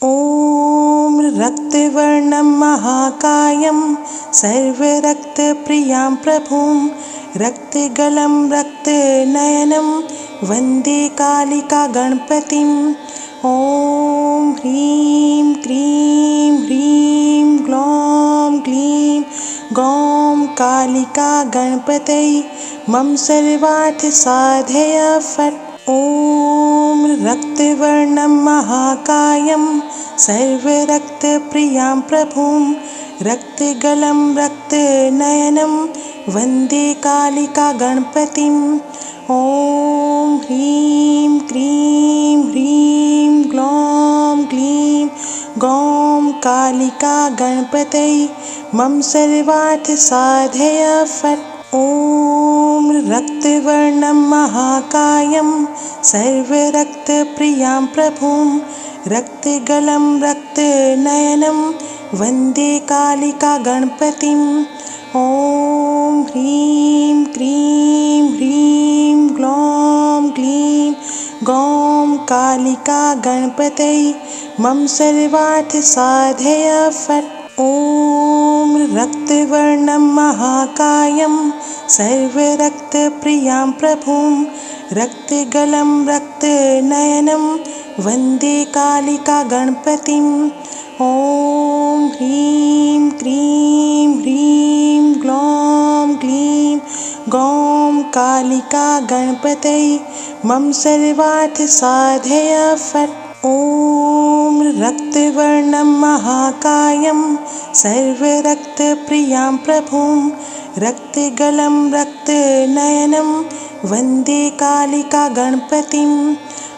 ॐ रक्तवर्णं महाकायं सर्वरक्तप्रियां प्रभुं रक्तगलं रक्तनयनं वन्दे कालिका गणपतिम्। ॐ ह्रीं क्रीं ह्रीं ग्लौं ग्लीं गौं कालिका गणपतये मम सर्वार्थसाधय फट्। ॐ रक्तवर्णं महाकायं सर्वरक्तप्रियां प्रभुं रक्तगलं रक्तनयनं वन्दे कालिका गणपतिम्। ॐ ह्रीं क्रीं ह्रीं ग्लौं ग्लीं गौं कालिका गणपतये मम सर्वार्थसाधय फट्। ॐ रक्तवर्णं महाकायं सर्वरक्तप्रियां प्रभुं रक्तगलं रक्तनयनं वन्दे कालिका गणपतिम्। ॐ ह्रीं क्रीं ह्रीं ग्लौं ग्लीं गौं कालिका गणपतये मम सर्वार्थसाधय फट्। ॐ रक्तवर्णं महाकायं सर्वरक्तप्रियां प्रभुं रक्तगलं रक्तनयनं वन्दे कालिका गणपतिम्। ॐ ह्रीं क्रीं ह्रीं ग्लौं ग्लीं गौं कालिका गणपतये मम सर्वार्थसाधय फट्। ॐ रक्तवर्णं महाकायं सर्वरक्तप्रियां प्रभुं रक्तगलं रक्तनयनं वन्दे कालिका गणपतिम्।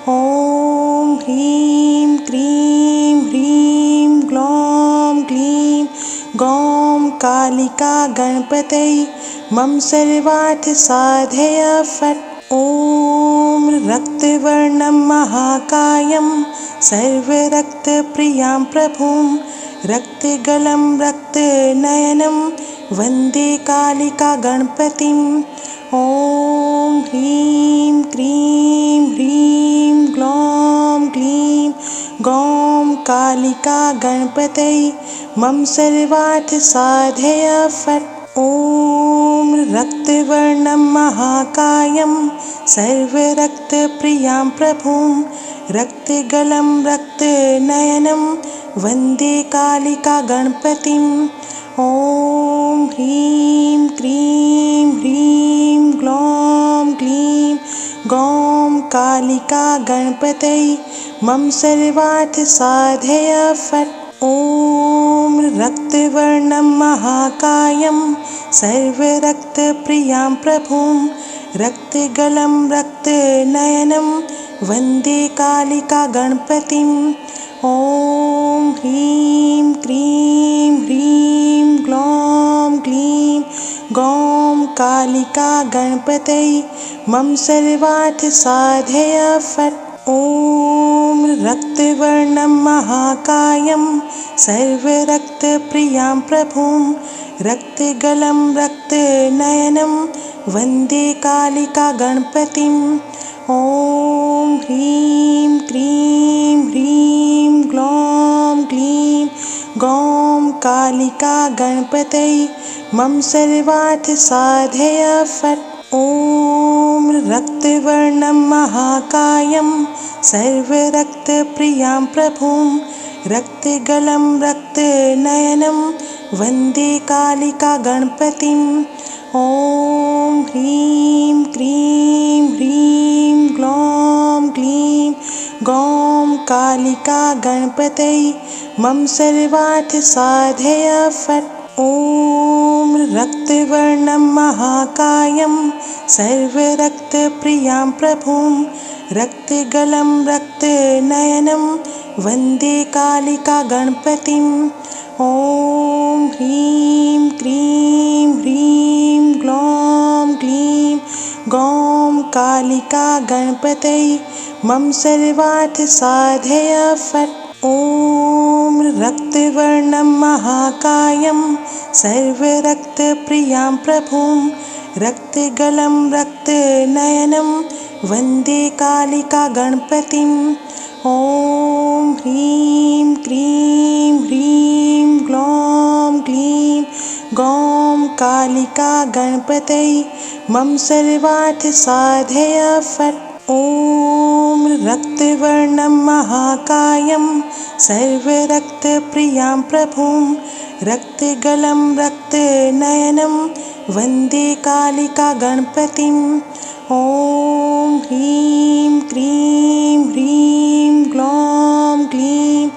ॐ ह्रीं क्रीं ह्रीं ग्लौं ग्लीं गौं कालिका गणपतये मम सर्वार्थसाधय फट्। ॐ रक्तवर्णं महाकायं सर्वरक्तप्रियां प्रभुं रक्तगलं रक्तनयनं वन्दे कालिका गणपतिम्। ॐ ह्रीं क्रीं ह्रीं ग्लौं ग्लीं गौं कालिका गणपतये मम सर्वार्थसाधय फट्। ॐ रक्तवर्णं महाकायं सर्वरक्तप्रियां प्रभुं रक्तगलं रक्तनयनं वन्दे कालिका गणपतिम्। ॐ ह्रीं क्रीं ह्रीं ग्लौं ग्लीं गौं कालिका गणपतये मम सर्वार्थसाधय फट्। ॐ रक्तवर्णं महाकायं सर्वरक्तप्रियां प्रभुं रक्तगलं रक्तनयनं वन्दे कालिका गणपतिम्। ॐ ह्रीं क्रीं ह्रीं ग्लौं ग्लीं गौं कालिका गणपतये मम सर्वार्थसाधय फट्। ॐ रक्तवर्णं महाकायं सर्वरक्तप्रियां प्रभुं रक्तगलं रक्तनयनं वन्दे कालिका गणपतिम्। ॐ ह्रीं क्रीं ह्रीं ग्लौं ग्लीं गौं कालिका गणपतये मम सर्वार्थसाधय फट्। ॐ रक्तवर्णं महाकायं सर्वरक्तप्रियां प्रभुं रक्तगलं रक्तनयनं वन्दे कालिका गणपतिम्। ॐ ह्रीं क्रीं ह्रीं ग्लौं ग्लीं गौं कालिका गणपतये मम सर्वार्थसाधय फट्। ॐ रक्तवर्णं महाकायं सर्वरक्तप्रियां प्रभुं रक्तगलं रक्तनयनं वन्दे कालिका गणपतिम्। ॐ ह्रीं क्रीं ह्रीं ग्लौं ग्लीं गौं कालिका गणपतये मम सर्वार्थसाधय फट्। ॐ रक्तवर्णं महाकायं सर्वरक्तप्रियां प्रभुं रक्तगलं रक्तनयनं वन्दे कालिका गणपतिम्। ॐ ह्रीं क्रीं ह्रीं ग्लौं क्लीं गौं कालिका गणपतये मम सर्वार्थसाधय फट्। ॐ रक्तवर्णं महाकायं सर्वरक्तप्रियां प्रभुं रक्तगलं रक्तनयनं वन्दे कालिका गणपतिम्। ॐ ह्रीं क्रीं ह्रीं ग्लौं क्लीं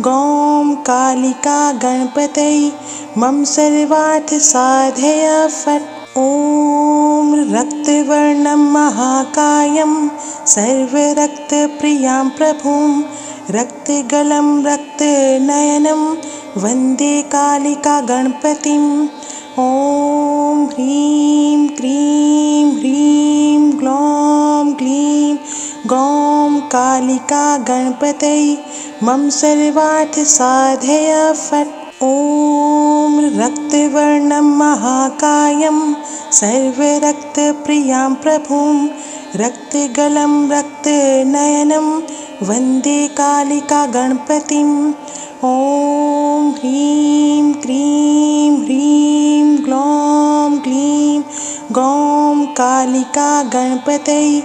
गौं कालिका गणपतये मम सर्वार्थसाधय फट्। ॐ रक्तवर्णं महाकायं सर्वरक्तप्रियां प्रभुं रक्तगलं रक्तनयनं वन्दे कालिका गणपतिम्। ॐ ह्रीं क्रीं ह्रीं ग्लौं क्लीं गौं कालिका गणपतये मम सर्वार्थसाधय फट्। ॐ रक्तवर्णं महाकायं सर्वरक्तप्रियां प्रभुं रक्तगलं रक्तनयनं वन्दे कालिका गणपतिम्। ॐ ह्रीं क्रीं ह्रीं ग्लौं क्लीं गौं कालिका गणपतये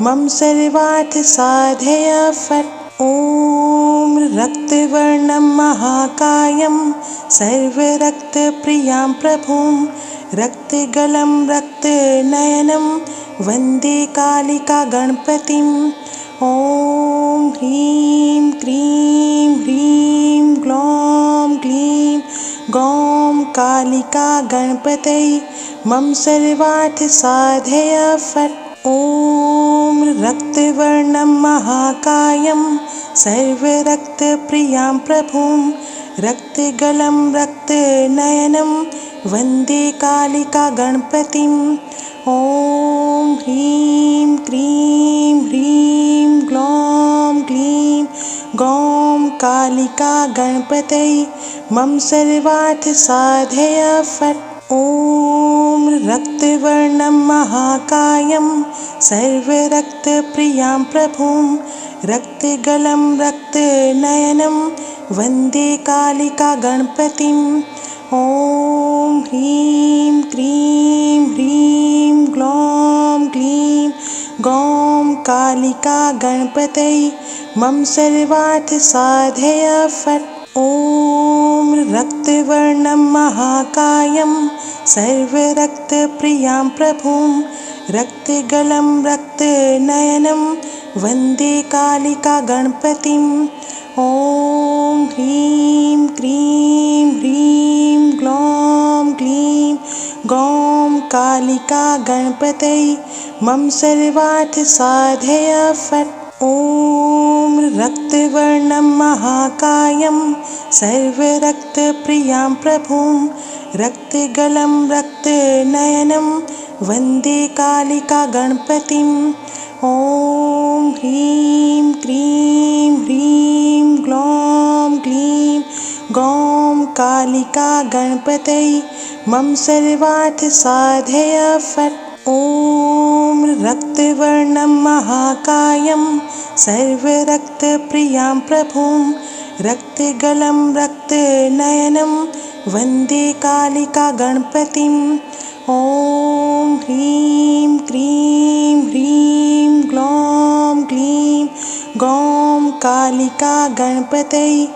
मम सर्वार्थसाधय फट्। ॐ रक्तवर्णं महाकायं सर्वरक्तप्रियां प्रभुं रक्तगलं रक्तनयनं वन्दे कालिका गणपतिम्। ॐ ह्रीं क्रीं ह्रीं ग्लौं क्लीं गौं कालिका गणपतये मम सर्वार्थसाधय फट्। ॐ रक्तवर्णं महाकायं सर्वरक्तप्रियां प्रभुं रक्तगलं रक्तनयनं वन्दे कालिका गणपतिम्। ॐ ह्रीं क्रीं ह्रीं ग्लौं क्लीं गौं कालिका गणपतये मम सर्वार्थसाधय फट्। ॐ रक्तवर्णं महाकायं सर्वरक्तप्रियां प्रभुं रक्तगलं रक्तनयनं वन्दे कालिका गणपतिम्। ॐ ह्रीं क्रीं ह्रीं ग्लौं क्लीं गौं कालिका गणपतये मम सर्वार्थसाधय फट्। ॐ रक्तवर्णं महाकायं सर्वरक्तप्रियां प्रभुं रक्तगलं रक्तनयनं वन्दे कालिका गणपतिम्। ॐ ह्रीं क्रीं ह्रीं ग्लौं क्लीं गौं कालिका गणपतये मम सर्वार्थसाधय फट्। ॐ रक्तवर्णं महाकायं सर्वरक्तप्रियां प्रभुं रक्तगलं रक्तनयनं वन्दे कालिका गणपतिम्। ॐ ह्रीं क्रीं ह्रीं ग्लौं क्लीं गौं कालिका गणपतये मम सर्वार्थसाधय फट्। ॐ रक्तवर्णं महाकायं सर्वरक्तप्रियां प्रभुं रक्तगलं रक्तनयनं वन्दे कालिका गणपतिम्। ॐ ह्रीं क्रीं ह्रीं ग्लौं क्लीं गौं कालिका गणपतये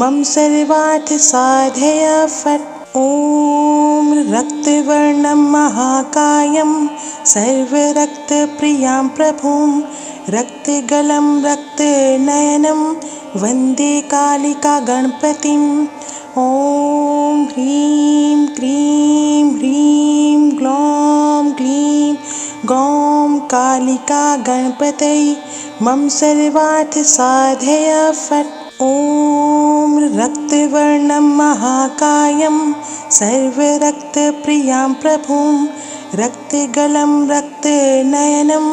मम सर्वार्थसाधय फट्। ॐ रक्तवर्णं महाकायं सर्वरक्तप्रियां प्रभुं रक्तगलं रक्तनयनं वन्दे कालिका गणपतिम्। ॐ ह्रीं क्रीं ह्रीं ग्लौं क्लीं गौं कालिका गणपतये मम सर्वार्थसाधय फट्। ॐ रक्तवर्णं महाकायं सर्वरक्तप्रियां प्रभुं रक्तगलं रक्तनयनं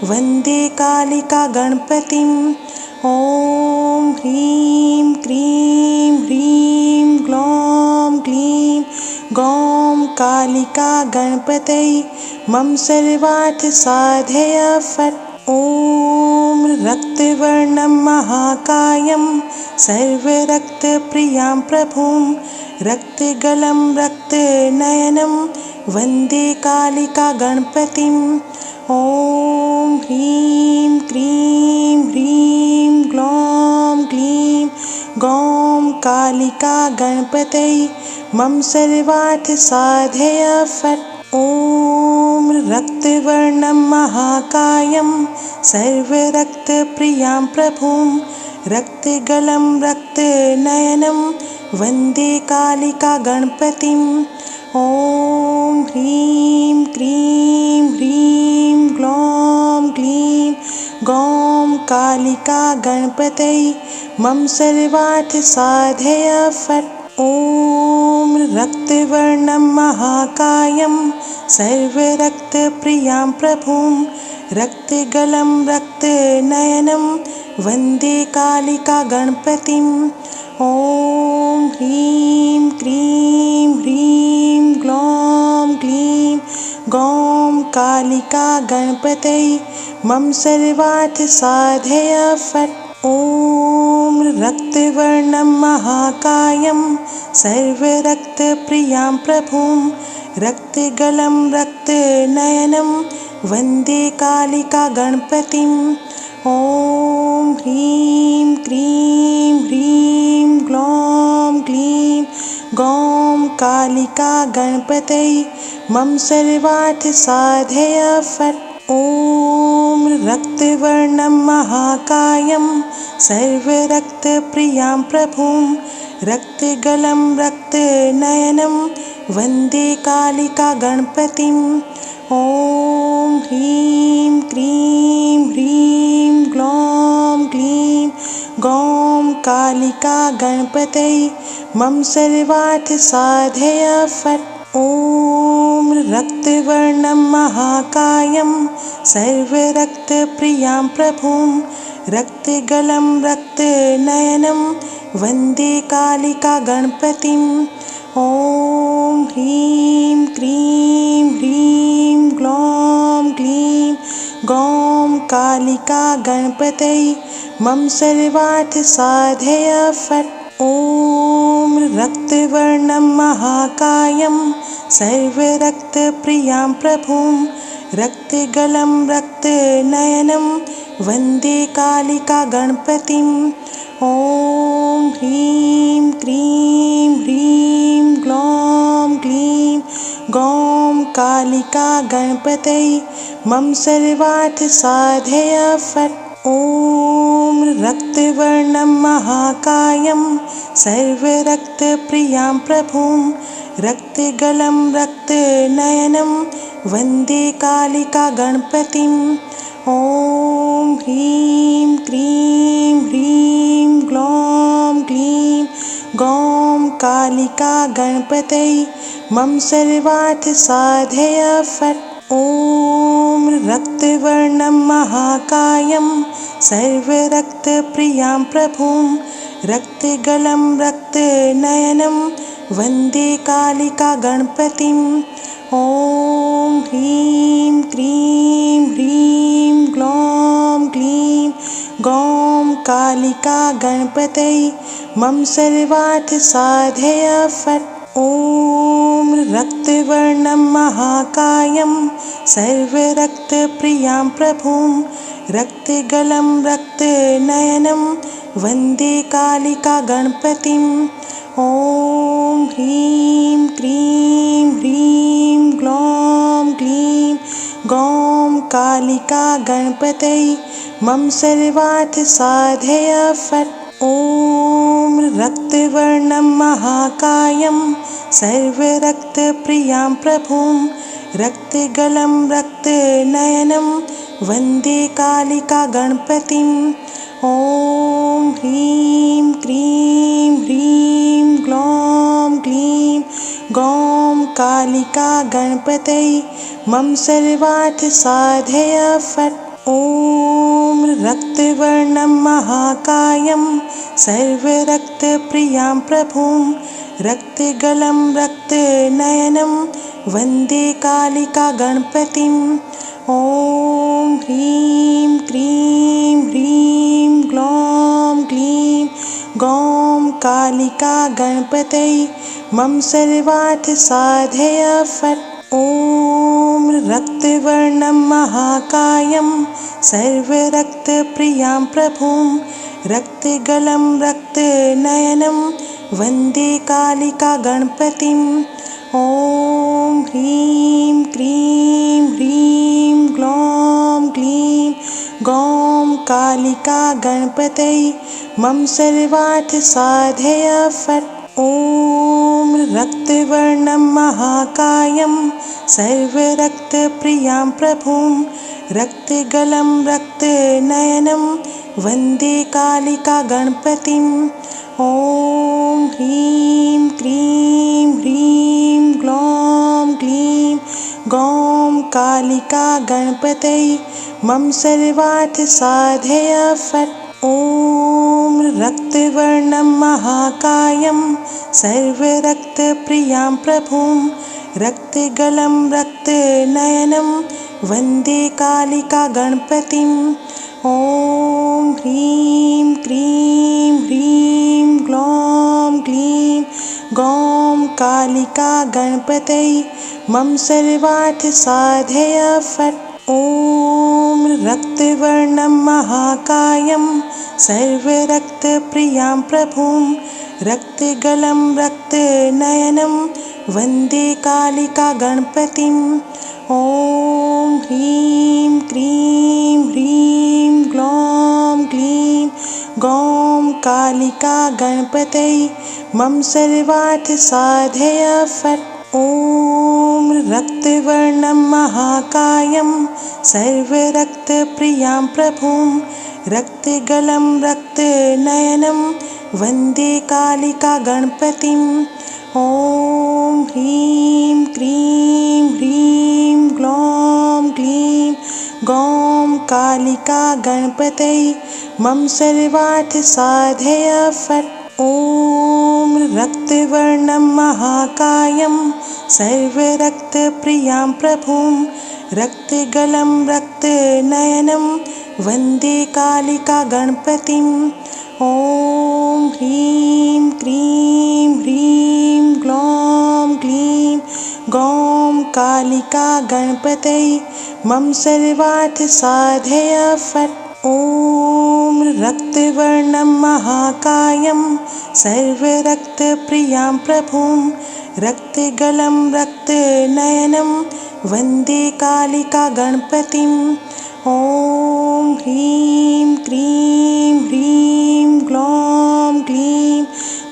वन्दे कालिका गणपतिम्। ॐ ह्रीं क्रीं ह्रीं ग्लौं क्लीं गौं कालिका गणपतये मम सर्वार्थसाधय फट्। ॐ रक्तवर्णं महाकायं सर्वरक्तप्रियां प्रभुं रक्तगलं रक्तनयनं वन्दे कालिकागणपतिम् ॐ ह्रीं क्रीं ह्रीं ग्लौं ग्लीं गौं कालिकागणपतये मम सर्वार्थसाधय फट् ॐ रक्तवर्णं महाकायं सर्वरक्तप्रियां प्रभुं रक्तगलं रक्तनयनं वन्दे कालिकागणपतिम् ॐ ह्रीं क्रीं ह्रीं ग्लौं ग्लीं गौं कालिकागणपतये मम सर्वार्थसाधय फट् ॐ रक्तवर्णं महाकायं सर्वरक्तप्रियां प्रभुं रक्तगलं रक्तनयनं वन्दे कालिकागणपतिम् ॐ ह्रीं क्रीं ह्रीं ग्लौं ग्लीं गौं कालिकागणपतये मम सर्वार्थसाधय फट् ॐ रक्तवर्णं महाकायं सर्वरक्तप्रियां प्रभुं रक्तगलं रक्तनयनं वन्दे कालिकागणपतिम् ॐ ह्रीं क्रीं ह्रीं ग्लौं ग्लीं गौं कालिकागणपतये मम सर्वार्थसाधय फट् ॐ रक्तवर्णं महाकायं सर्वरक्तप्रियां प्रभुं रक्तगलं रक्तनयनं वन्दे कालिकागणपतिम् ॐ ह्रीं क्रीं ह्रीं ग्लौं ग्लीं गौं कालिकागणपतये मम सर्वार्थसाधय फट् ॐ रक्तवर्णं महाकायं सर्वरक्तप्रियां प्रभुं रक्तगलं रक्तनयनं वन्दे कालिकागणपतिम् ॐ ह्रीं क्रीं ह्रीं ग्लौं ग्लीं गौं कालिकागणपतये मम सर्वार्थसाधय फट् ॐ रक्तवर्णं महाकायं सर्वरक्तप्रियां प्रभुं रक्तगलं रक्तनयनं वन्दे कालिकागणपतिम् ॐ ह्रीं क्रीं ह्रीं ग्लौं ग्लीं गौं कालिकागणपतये मम सर्वार्थसाधय फट् ॐ रक्तवर्णं महाकायं सर्वरक्तप्रियां प्रभुं रक्तगलं रक्तनयनं वन्दे कालिकागणपतिम् ॐ ह्रीं क्रीं ह्रीं ग्लौं ग्लीं गौं कालिकागणपतये मम सर्वार्थसाधय फट् ॐ रक्तवर्णं महाकायं सर्वरक्तप्रियां प्रभुं रक्तगलं रक्तनयनं वन्दे कालिकागणपतिम् ॐ ह्रीं क्रीं ह्रीं ग्लौं ग्लीं गौं कालिकागणपतये मम सर्वार्थसाधय फट् ॐ रक्तवर्णं महाकायं सर्वरक्तप्रियां प्रभुं रक्तगलं रक्तनयनं वन्दे कालिकागणपतिम् ॐ ह्रीं क्रीं ह्रीं ग्लौं ग्लीं गौं कालिकागणपतये मम सर्वार्थसाधय फट् ॐ रक्तवर्णं महाकायं सर्वरक्तप्रियां प्रभुं रक्तगलं रक्तनयनं वन्दे कालिकागणपतिम् ॐ ह्रीं क्रीं ह्रीं ग्लौं ग्लीं गौं कालिकागणपतये मम सर्वार्थसाधय फट् ॐ रक्तवर्णं महाकायं सर्वरक्तप्रियां प्रभुं रक्तगलं रक्तनयनं वन्दे कालिकागणपतिम् ॐ ह्रीं क्रीं ह्रीं ग्लौं ग्लीं गौं कालिका गणपतये मम सर्वार्थ साधय फट्। ॐ रक्तवर्णं महाकायं सर्वरक्तप्रियां प्रभुं रक्तगलं रक्तनयनं वन्दे कालिका गणपतिम्। ॐ ह्रीं क्रीं ह्रीं ग्लौं ग्लीं गौं कालिका गणपतये मम सर्वार्थ साधय फट्। ॐ रक्तवर्णं महाकायं सर्वरक्तप्रियां प्रभुं रक्तगलं रक्तनयनं वन्दे कालिका गणपतिम्। ॐ ह्रीं क्रीं ह्रीं ग्लौं ग्लीं गौं कालिका गणपतये मम सर्वार्थ साधय फट्। ॐ रक्तवर्णं महाकायं सर्वरक्तप्रियां प्रभुं रक्तगलं रक्तनयनं वन्दे कालिका गणपतिम्। ॐ ह्रीं क्रीं ह्रीं ग्लौं ग्लीं गौं कालिका गणपतये मम सर्वार्थ साधय फट्। ॐ रक्तवर्णं महाकायं सर्वरक्तप्रियां प्रभुं रक्तगलं रक्तनयनं वन्दे कालिका गणपतिम्। ॐ ह्रीं क्रीं ह्रीं ग्लौं ग्लीं गौं कालिका गणपतये मम सर्वार्थ साधय फट्। ॐ रक्तवर्णं महाकायं सर्वरक्तप्रियां प्रभुं रक्तगलं रक्तनयनं वन्दे कालिका गणपतिम्। ॐ ह्रीं क्रीं ह्रीं ग्लौं ग्लीं गौं कालिका गणपतये मम सर्वार्थ साधय फट्। ॐ रक्तवर्णं महाकायं सर्वरक्तप्रियां प्रभुं रक्तगलं रक्तनयनं वन्दे कालिका गणपतिम्। ॐ ह्रीं क्रीं ह्रीं ग्लौं ग्लीं गौं कालिका गणपतये मम सर्वार्थ साधय फट्। ॐ रक्तवर्णं महाकायं सर्वरक्तप्रियां प्रभुं रक्तगलं रक्तनयनं वन्दे कालिका गणपतिम्। ॐ ह्रीं क्रीं ह्रीं ग्लौं ग्लीं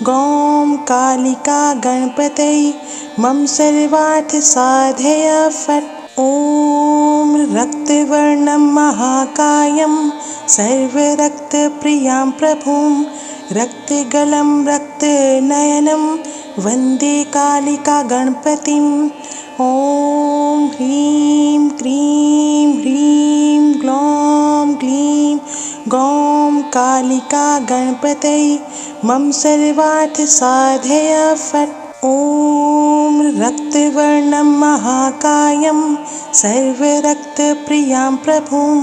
गौं कालिका गणपतये मम सर्वार्थ साधय फट्। ॐ रक्तवर्णं महाकायं सर्वरक्तप्रियां प्रभुं रक्तगलं रक्तनयनं वन्दे कालिका गणपतिम्। ॐ ह्रीं क्रीं ह्रीं ग्लौं ग्लीं गौं कालिका गणपतये मम सर्वार्थ साधय फट्। ॐ रक्तवर्णं महाकायं सर्वरक्तप्रियां प्रभुं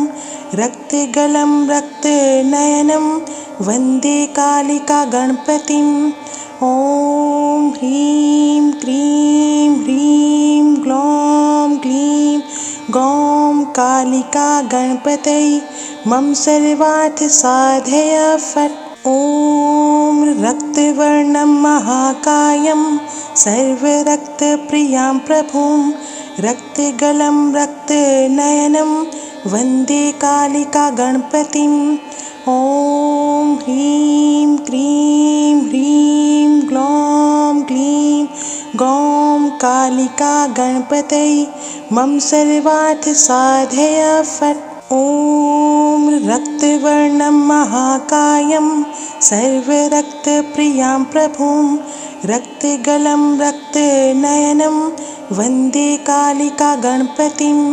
रक्तगलं रक्तनयनं वन्दे कालिका गणपतिम्। ॐ ह्रीं क्रीं ह्रीं ग्लौं ग्लीं गौं कालिका गणपतये मम सर्वार्थ साधय फट्। ॐ रक्तवर्णं महाकायं सर्वरक्तप्रियां प्रभुं रक्तगलं रक्तनयनं वन्दे कालिका गणपतिम्। ॐ ह्रीं क्रीं ह्रीं ग्लौं ग्लीं गौं कालिका गणपतये मम सर्वार्थ साधय फट्। ॐ रक्तवर्णं महाकायं सर्वरक्तप्रियां प्रभुं रक्तगलं रक्तनयनं वन्दे कालिका गणपतिम्।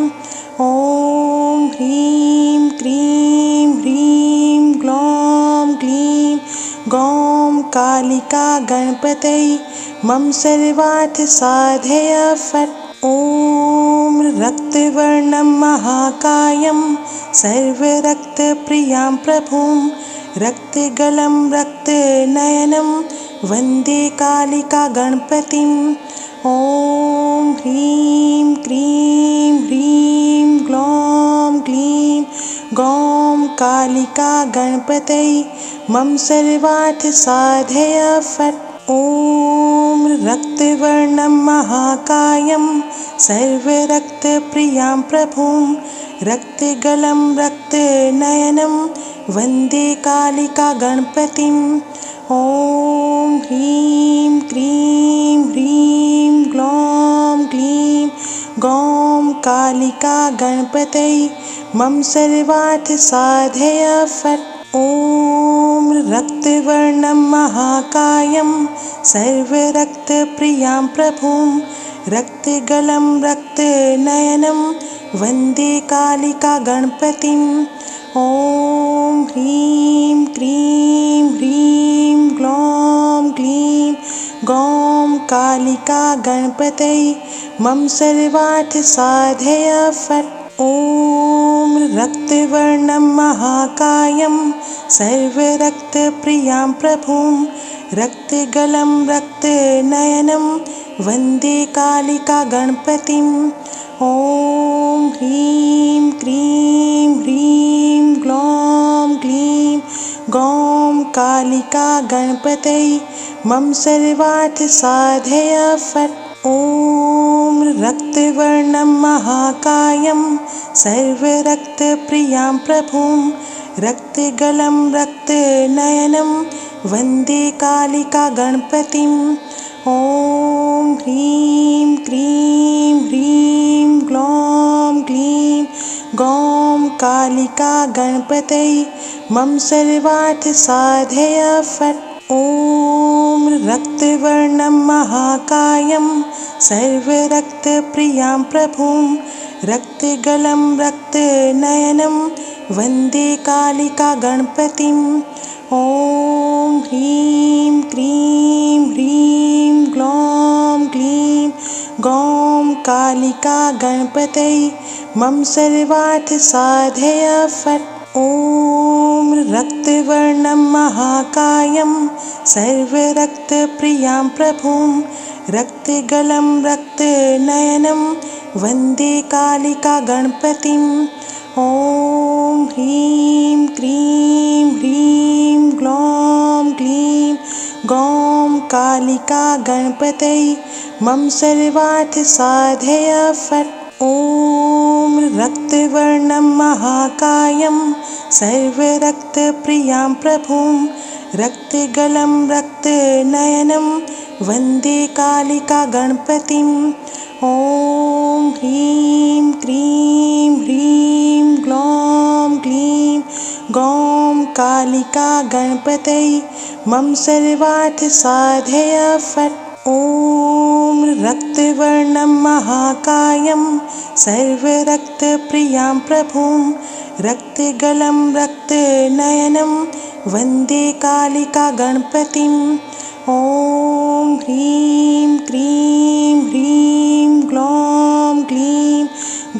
ॐ ह्रीं क्रीं ह्रीं ग्लौं ग्लीं गौं कालिका गणपतये मम सर्वार्थ साधय फट्। ॐ रक्तवर्णं महाकायं सर्वरक्तप्रियां प्रभुं रक्तगलं रक्तनयनं वन्दे कालिका गणपतिम् ॐ ह्रीं क्रीं ह्रीं ग्लौं ग्लीं गौं कालिका गणपतये मम सर्वार्थसाधय फट् ॐ रक्तवर्णं महाकायं सर्वरक्तप्रियां प्रभुं रक्तगलं रक्तनयनं वन्दे कालिका गणपतिम् ॐ ह्रीं क्रीं ह्रीं ग्लौं ग्लीं गौं कालिका गणपतये मम सर्वार्थसाधय फट् ॐ रक्तवर्णं महाकायं सर्वरक्तप्रियां प्रभुं रक्तगलं रक्तनयनं वन्दे कालिका गणपतिम् ॐ ह्रीं क्रीं ह्रीं ग्लौं ग्लीं गौं कालिका गणपतये मम सर्वार्थसाधय फट् ॐ रक्तवर्णं महाकायं सर्वरक्तप्रियां प्रभुं रक्तगलं रक्तनयनं वन्दे कालिका गणपतिम् ॐ ह्रीं क्रीं ह्रीं ग्लौं ग्लीं गौं कालिका गणपतये मम सर्वार्थसाधय फट् ॐ रक्तवर्णं महाकायं सर्वरक्तप्रियां प्रभुं रक्तगलं रक्तनयनं वन्दे कालिका गणपतिम् ॐ ह्रीं क्रीं ह्रीं ग्लौं ग्लीं गौं कालिका गणपतये मम सर्वार्थसाधय फट् ॐ रक्तवर्णं महाकायं सर्वरक्तप्रियां प्रभुं रक्तगलं रक्तनयनं वन्दे कालिका गणपतिम् ॐ ह्रीं क्रीं ह्रीं ग्लौं ग्लीं गौं कालिका गणपतये मम सर्वार्थसाधय फट् ॐ रक्तवर्णं महाकायं सर्वरक्तप्रियां प्रभुं रक्तगलं रक्तनयनं वन्दे कालिका गणपतिम् ॐ ह्रीं क्रीं ह्रीं ग्लौं ग्लीं गौं कालिका गणपतये मम सर्वार्थसाधय फट् ॐ रक्तवर्णं महाकायं सर्वरक्तप्रियां प्रभुं रक्तगलं रक्तनयनं वन्दे कालिका गणपतिम् ॐ ह्रीं क्रीं ह्रीं ग्लौं ग्लीं गौं कालिका गणपतये मम सर्वार्थसाधय फट् ॐ रक्तवर्णं महाकायं सर्वरक्तप्रियां प्रभुं रक्तगलं रक्तनयनं वन्दे कालिका गणपतिम् ॐ ह्रीं क्रीं ह्रीं ग्लौं ग्लीं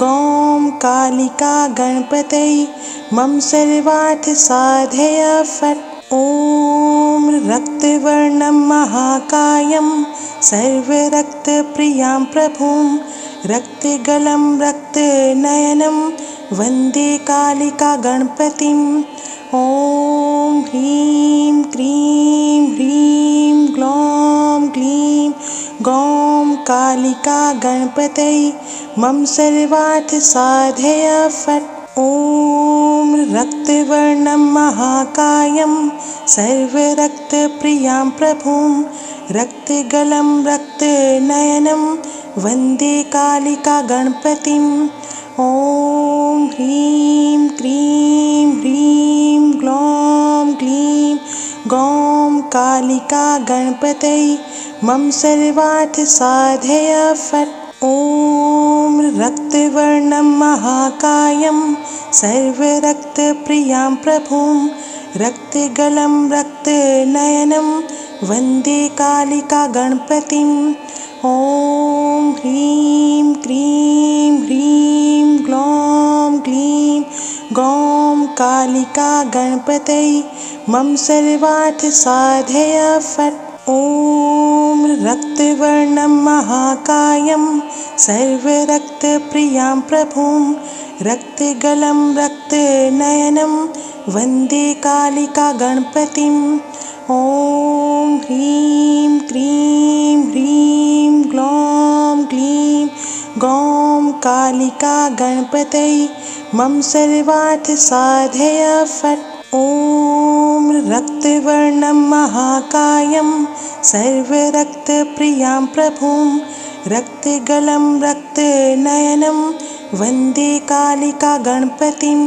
गौं कालिका गणपतये मम सर्वार्थसाधय फट् ॐ रक्तवर्णं महाकायं सर्वरक्तप्रियां प्रभुं रक्तगलं रक्तनयनं वन्दे कालिका गणपतिम् ॐ ह्रीं क्रीं ह्रीं ग्लौं ग्लीं गौं कालिका गणपतये मम सर्वार्थसाधय फट् ॐ रक्तवर्णं महाकायं सर्वरक्तप्रियां प्रभुं रक्तगलं रक्तनयनं वन्दे कालिका गणपतिम् ॐ ह्रीं क्रीं ह्रीं ग्लौं ग्लीं गौं कालिका गणपतये मम सर्वार्थसाधय फट् ॐ रक्तवर्णं महाकायं सर्वरक्तप्रियां प्रभुं रक्तगलं रक्तनयनं वन्दे कालिका गणपतिम् ॐ ह्रीं क्रीं ह्रीं ग्लौं ग्लीं गौं कालिका गणपतये मम सर्वार्थसाधय फट्। ॐ रक्तवर्णं महाकायं सर्वरक्तप्रियां प्रभुं रक्तगलं रक्तनयनं वन्दे कालिकागणपतिम्। ॐ ह्रीं क्रीं ह्रीं ग्लौं ग्लीं गौं कालिकागणपतये मम सर्वार्थसाधय फट्। ॐ रक्तवर्णं महाकायं सर्वरक्तप्रियां प्रभुं रक्तगलं रक्तनयनं वन्दे कालिकागणपतिम्।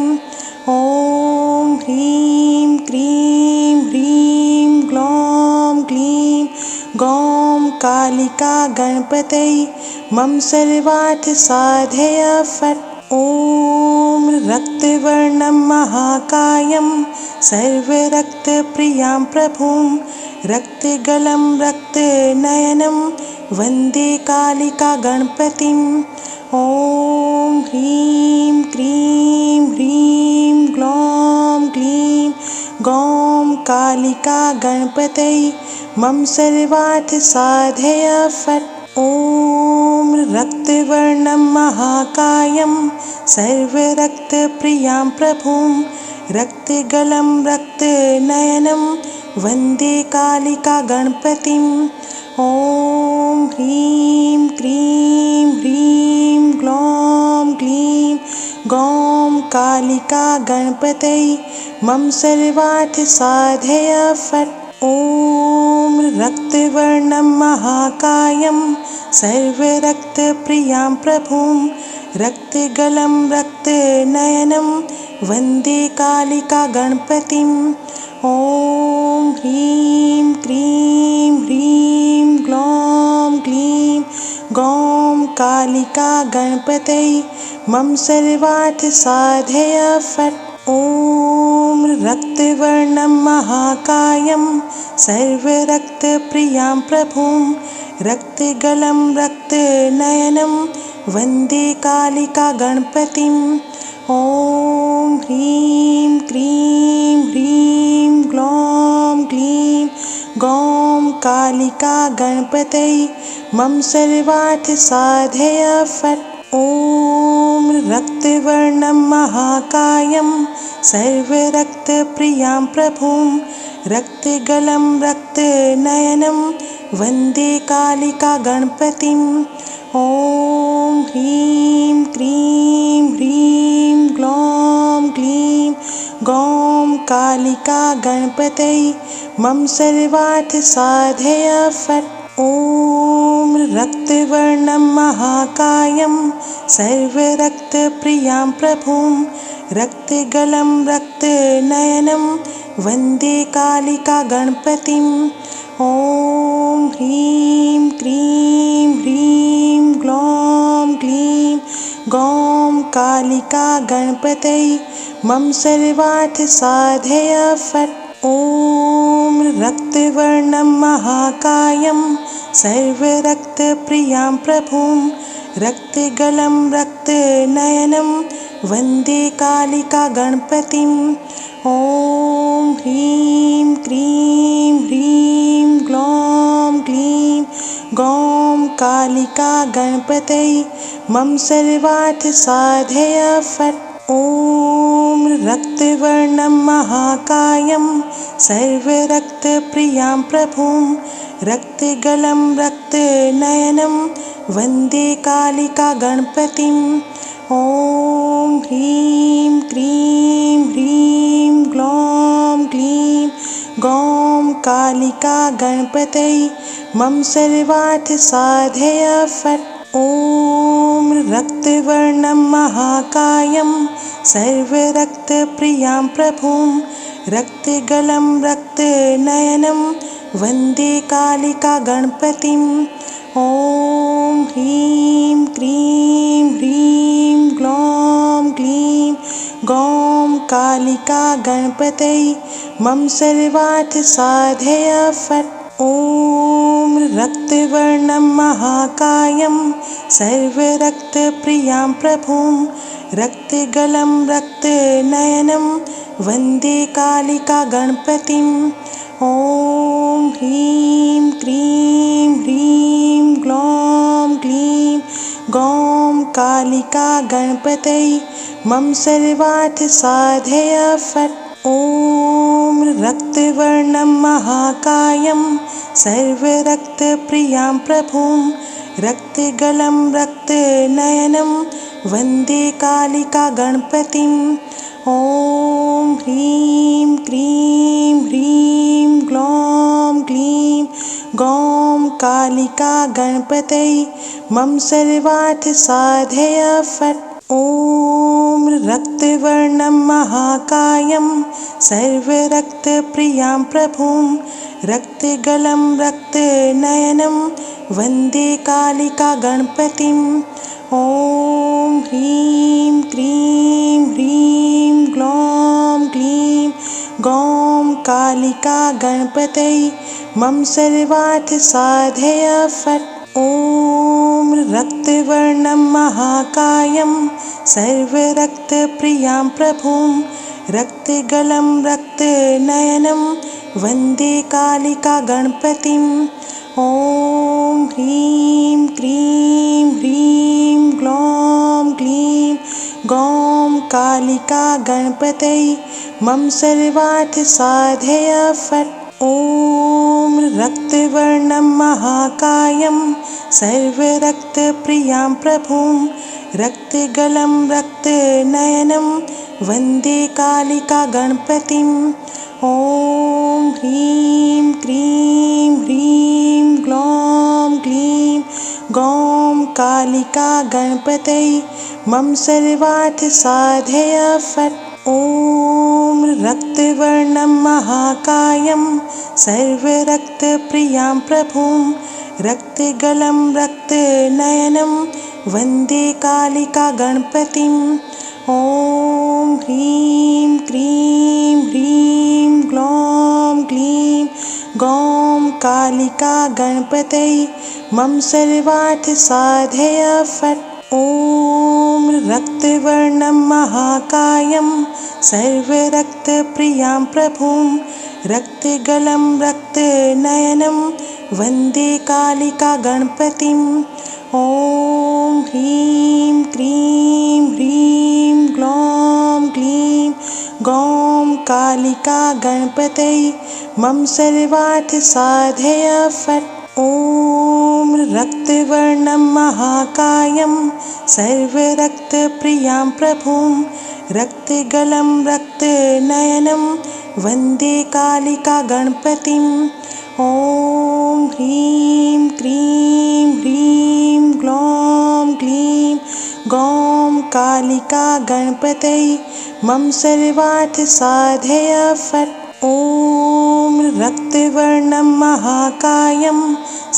ॐ ह्रीं क्रीं ह्रीं ग्लौं ग्लीं गौं कालिकागणपतये मम सर्वार्थसाधय फट्। ॐ रक्तवर्णं महाकायं सर्वरक्तप्रियां प्रभुं रक्तगलं रक्तनयनं वन्दे कालिकागणपतिम्। ॐ ह्रीं क्रीं ह्रीं ग्लौं ग्लीं गौं कालिकागणपतये मम सर्वार्थसाधय फट्। ॐ रक्तवर्णं महाकायं सर्वरक्तप्रियां प्रभुं रक्तगलं रक्तनयनं वन्दे कालिकागणपतिम्। ॐ ह्रीं क्रीं ह्रीं ग्लौं ग्लीं गौं कालिकागणपतये मम सर्वार्थसाधय फट्। ॐ रक्तवर्णं महाकायं सर्वरक्तप्रियां प्रभुं रक्तगलं रक्तनयनं वन्दे कालिकागणपतिम्। ॐ ह्रीं क्रीं ह्रीं ग्लौं ग्लीं गौं कालिकागणपतये मम सर्वार्थसाधय फट्। ॐ रक्तवर्णं महाकायं सर्वरक्तप्रियां प्रभुं रक्तगलं रक्तनयनं वन्दे कालिकागणपतिम्। ॐ ह्रीं क्रीं ह्रीं ग्लौं ग्लीं गौं कालिकागणपतये मम सर्वार्थसाधय फट्। ॐ रक्तवर्णं महाकायं सर्वरक्तप्रियां प्रभुं रक्तगलं रक्तनयनं वन्दे कालिकागणपतिम्। ॐ ह्रीं क्रीं ह्रीं ग्लौं ग्लीं गौं कालिकागणपतये मम सर्वार्थसाधय फट्। ॐ रक्तवर्णं महाकायं सर्वरक्तप्रियां प्रभुं रक्तगलं रक्तनयनं वन्दे कालिकागणपतिम्। ॐ ह्रीं क्रीं ह्रीं ग्लौं ग्लीं गौं कालिकागणपतये मम सर्वार्थसाधय फट्। ॐ रक्तवर्णं महाकायं सर्वरक्तप्रियां प्रभुं रक्तगलं रक्तनयनं वन्दे कालिकागणपतिम्। ॐ ह्रीं क्रीं ह्रीं ग्लौं ग्लीं गौं कालिकागणपतये मम सर्वार्थसाधय फट्। ॐ रक्तवर्णं महाकायं सर्वरक्तप्रियां प्रभुं रक्तगलं रक्तनयनं वन्दे कालिकागणपतिम्। ॐ ह्रीं क्रीं ह्रीं ग्लौं ग्लीं गौं कालिकागणपतये मम सर्वार्थसाधय फट्। ॐ रक्तवर्णं महाकायं सर्वरक्तप्रियां प्रभुं रक्तगलं रक्तनयनं वन्दे कालिकागणपतिम्। ॐ ह्रीं क्रीं ह्रीं ग्लौं ग्लीं गौं कालिकागणपतये मम सर्वार्थसाधय फट्। ॐ रक्तवर्णं महाकायं सर्वरक्तप्रियां प्रभुं रक्तगलं रक्तनयनं वन्दे कालिकागणपतिम् ॐ ह्रीं क्रीं ह्रीं ग्लौं ग्लीं गौं कालिकागणपतये मम सर्वार्थसाधय फट्। ॐ रक्तवर्णं महाकायं सर्वरक्तप्रियां प्रभुं रक्तगलं रक्तनयनं वन्दे कालिकागणपतिम् ॐ ह्रीं क्रीं ह्रीं ग्लौं ग्लीं गौं कालिकागणपतये मम सर्वार्थसाधय फट्। ॐ रक्तवर्णं महाकायं सर्वरक्तप्रियां प्रभुं रक्तगलं रक्तनयनं वन्दे कालिकागणपतिम् ॐ ह्रीं क्रीं ह्रीं ग्लौं ग्लीं गौं कालिकागणपतये मम सर्वार्थसाधय फट्। ॐ रक्तवर्णं महाकायं सर्वरक्तप्रियां प्रभुं रक्तगलं रक्तनयनं वन्दे कालिकागणपतिम् ॐ ह्रीं क्रीं ह्रीं ग्लौं ग्लीं गौं कालिकागणपतये मम सर्वार्थसाधय फट्। ॐ रक्तवर्णं महाकायं सर्वरक्तप्रियां प्रभुं रक्तगलं रक्तनयनं वन्दे कालिकागणपतिम् ॐ ह्रीं क्रीं ह्रीं ग्लौं ग्लीं गौं कालिकागणपतये मम सर्वार्थसाधय फट्। ॐ रक्तवर्णं महाकायं सर्वरक्तप्रियां प्रभुं रक्तगलं रक्तनयनं वन्दे कालिकागणपतिम् ॐ ह्रीं क्रीं ह्रीं ग्लौं ग्लीं गौं कालिकागणपतये मम सर्वार्थसाधय फट्। ॐ रक्तवर्णं महाकायं सर्वरक्तप्रियां प्रभुं रक्तगलं रक्तनयनं वन्दे कालिकागणपतिम् ॐ ह्रीं क्रीं ह्रीं ग्लौं ग्लीं गौं कालिकागणपतये मम सर्वार्थसाधय फट्। ॐ रक्तवर्णं महाकायं सर्वरक्तप्रियां प्रभुं रक्तगलं रक्तनयनं वन्दे कालिकागणपतिम् ॐ ह्रीं क्रीं ह्रीं ग्लौं ग्लीं गौं कालिकागणपतये मम सर्वार्थसाधय फट्। ॐ रक्तवर्णं महाकायं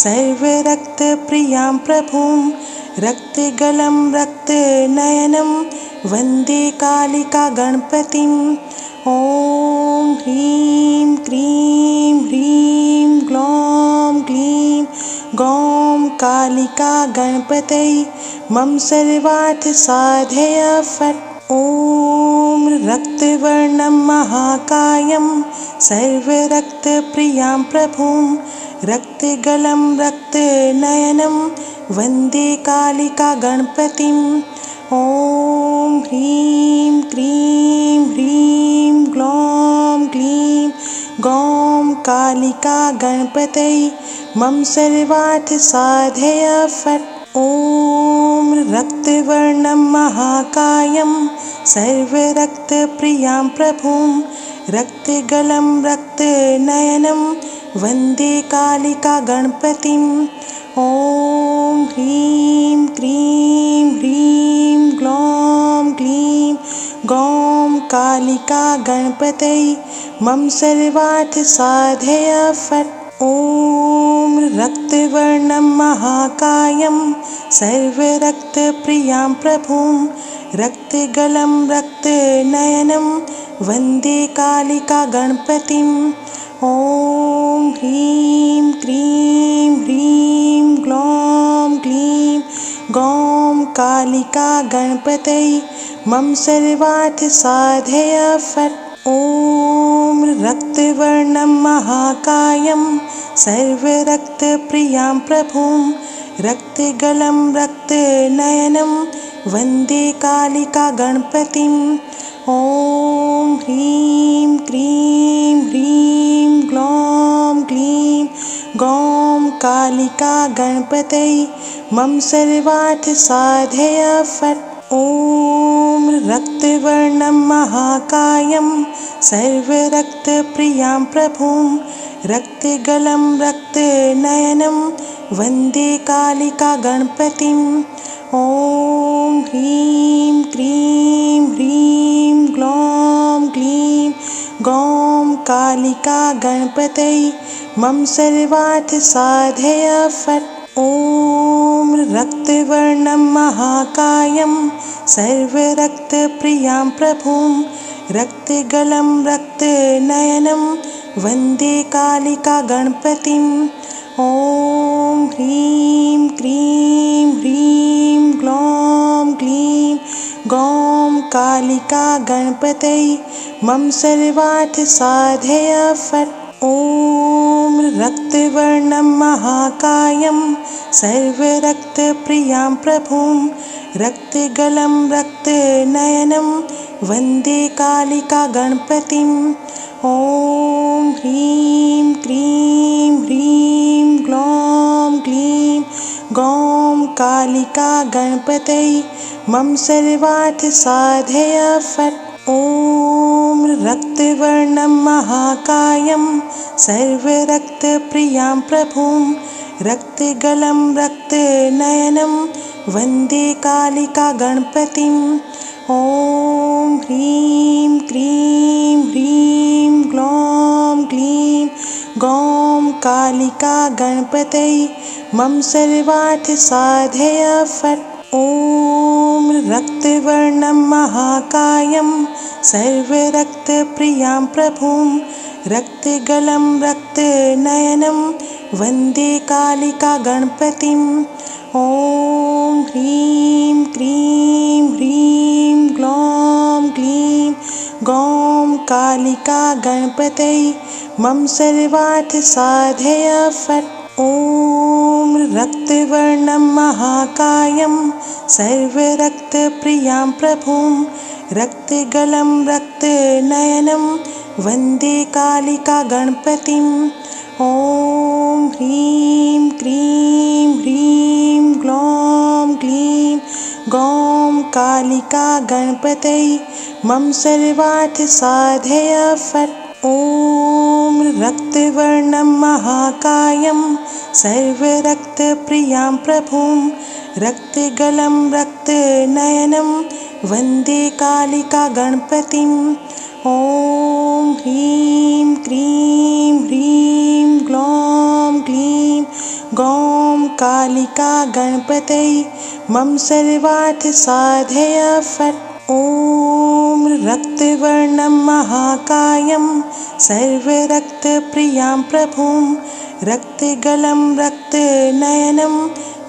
सर्वरक्तप्रियां प्रभुं रक्तगलं रक्तनयनं वन्दे कालिकागणपतिम् ॐ ह्रीं क्रीं ह्रीं ग्लौं ग्लीं गौं कालिकागणपतये मम सर्वार्थसाधय फट्। ॐ रक्तवर्णं महाकायं सर्वरक्तप्रियां प्रभुं रक्तगलं रक्तनयनं वन्दे कालिकागणपतिम् ॐ ह्रीं क्रीं ह्रीं ग्लौं ग्लीं गौं कालिकागणपतये मम सर्वार्थसाधय फट्। ॐ रक्तवर्णं महाकायं सर्वरक्तप्रियां प्रभुं रक्तगलं रक्तनयनं वन्दे कालिकागणपतिम् ॐ ह्रीं क्रीं ह्रीं ग्लौं ग्लीं गौं कालिकागणपतये मम सर्वार्थसाधय फट्। ॐ रक्तवर्णं महाकायं सर्वरक्तप्रियां प्रभुं रक्तगलं रक्तनयनं वन्दे कालिकागणपतिम् ॐ ह्रीं कालिका गणपतये मम सर्वार्थ साधय फट्। ॐ रक्तवर्णं महाकायं सर्वरक्तप्रियां प्रभुं रक्तगलं रक्तनयनं वन्दे कालिका गणपतिम्। ॐ ह्रीं क्रीं ह्रीं ग्लौं ग्लीं गौं कालिका गणपतये मम सर्वार्थ साधय फट्। ॐ रक्तवर्णं महाकायं सर्वरक्तप्रियां प्रभुं रक्तगलं रक्तनयनं वन्दे कालिका गणपतिम्। ॐ ह्रीं क्रीं ह्रीं ग्लौं ग्लीं गौं कालिका गणपतये मम सर्वार्थ साधय फट्। ॐ रक्तवर्णं महाकायं सर्वरक्तप्रियां प्रभुं रक्तगलं रक्तनयनं वन्दे कालिका गणपतिम्। ॐ ह्रीं क्रीं ह्रीं ग्लौं ग्लीं गौं कालिका गणपतये मम सर्वार्थ साधय फट्। ॐ रक्तवर्णं महाकायं सर्वरक्तप्रियां प्रभुं रक्तगलं रक्तनयनं वन्दे कालिका गणपतिम्। ॐ ह्रीं क्रीं ह्रीं ग्लौं ग्लीं गौं कालिका गणपतये मम सर्वार्थ साधय फट्। ॐ रक्तवर्णं महाकायं सर्वरक्तप्रियां प्रभुं रक्तगलं रक्तनयनं वन्दे कालिका गणपतिम्। ॐ ह्रीं क्रीं ह्रीं ग्लौं ग्लीं गौं कालिका गणपतये मम सर्वार्थ साधय फट्। ॐ रक्तवर्णं महाकायं सर्वरक्तप्रियां प्रभुं रक्तगलं रक्तनयनं वन्दे कालिका गणपतिम्। ॐ ह्रीं क्रीं ह्रीं ग्लौं ग्लीं गौं कालिका गणपतये मम सर्वार्थ साधय फट्। ॐ रक्तवर्णं महाकायं सर्वरक्तप्रियां प्रभुं रक्तगलं रक्तनयनं वन्दे कालिका गणपतिम्। ॐ ह्रीं क्रीं ह्रीं ग्लौं ग्लीं गौं कालिका गणपतये मम सर्वार्थ साधय फट्। ॐ रक्तवर्णं महाकायं सर्वरक्तप्रियां प्रभुं रक्तगलं रक्तनयनं वन्दे कालिका गणपतिम्। ॐ ह्रीं क्रीं ह्रीं ग्लौं ग्लीं गौं कालिका गणपतये मम सर्वार्थ साधय फट्। ॐ रक्तवर्णं महाकायं सर्वरक्तप्रियां प्रभुं रक्तगलं रक्तनयनं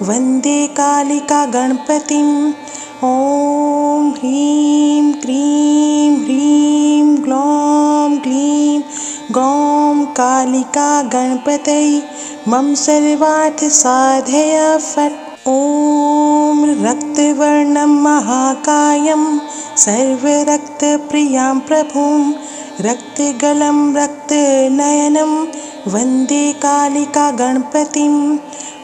वन्दे कालिका गणपतिम्। ॐ ह्रीं क्रीं ह्रीं ग्लौं ग्लीं गौं कालिका गणपतये मम सर्वार्थ साधय फट्। ॐ रक्तवर्णं महाकायं सर्वरक्तप्रियां प्रभुं रक्तगलं रक्तनयनं वन्दे कालिका गणपतिम्।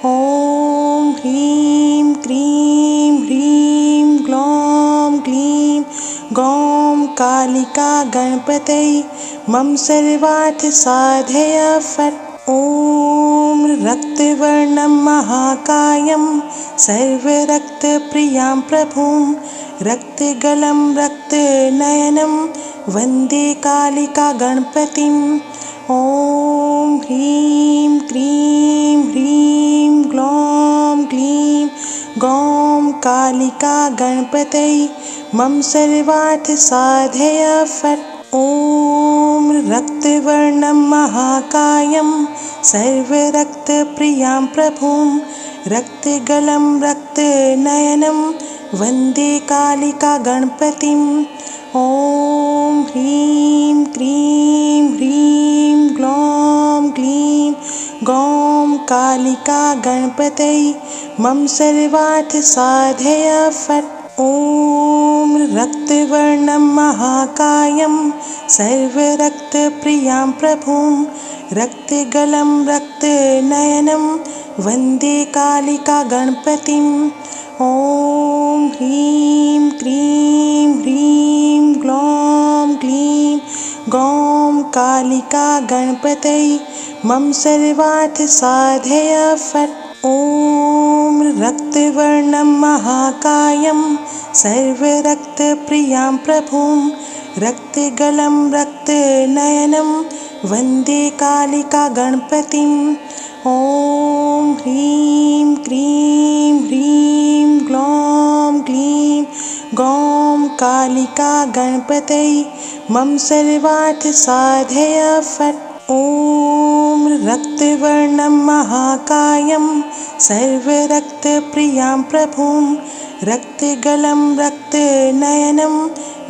ॐ ह्रीं क्रीं ह्रीं ग्लौं ग्लीं गौं कालिका गणपतये मम सर्वार्थ साधय फट्। ॐ रक्तवर्णं महाकायं सर्वरक्तप्रियां प्रभुं रक्तगलं रक्तनयनं वन्दे कालिका गणपतिम्। ॐ ह्रीं क्रीं ह्रीं ग्लौं ग्लीं गौं कालिका गणपतये मम सर्वार्थ साधय फट्। ॐ रक्तवर्णं महाकायं सर्वरक्तप्रियां प्रभुं रक्तगलं रक्तनयनं वन्दे कालिका गणपतिम् ॐ ह्रीं क्रीं ह्रीं ग्लौं ग्लीं गौं कालिका गणपतये मम सर्वार्थ साधय फट्। ॐ रक्तवर्णं महाकायं सर्वरक्तप्रियां प्रभुं रक्तगलं रक्तनयनं वन्दे कालिका गणपतिम् ॐ ह्रीं क्रीं ह्रीं ग्लौं ग्लीं गौं कालिका गणपतये मम सर्वार्थ साधय फट्। ॐ रक्तवर्णं महाकायं सर्वरक्तप्रियां प्रभुं रक्तगलं रक्तनयनं वन्दे कालिका गणपतिम् ॐ ह्रीं क्रीं ह्रीं ग्लौं ग्लीं गौं कालिका गणपतये मम सर्वार्थ साधय फट्। ॐ रक्तवर्णं महाकायं सर्वरक्तप्रियां प्रभुं रक्तगलं रक्तनयनं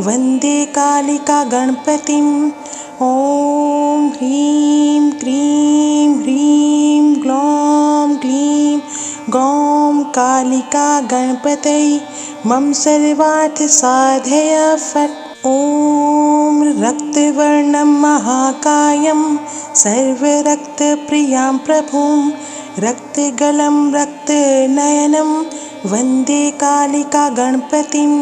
वन्दे कालिका गणपतिम् ॐ ह्रीं क्रीं ह्रीं ग्लौं ग्लीं गौं कालिका गणपतये मम सर्वार्थ साधय फट्। ॐ रक्तवर्णं महाकायं सर्वरक्तप्रियां प्रभुं रक्तगलं रक्तनयनं वन्दे कालिका गणपतिम्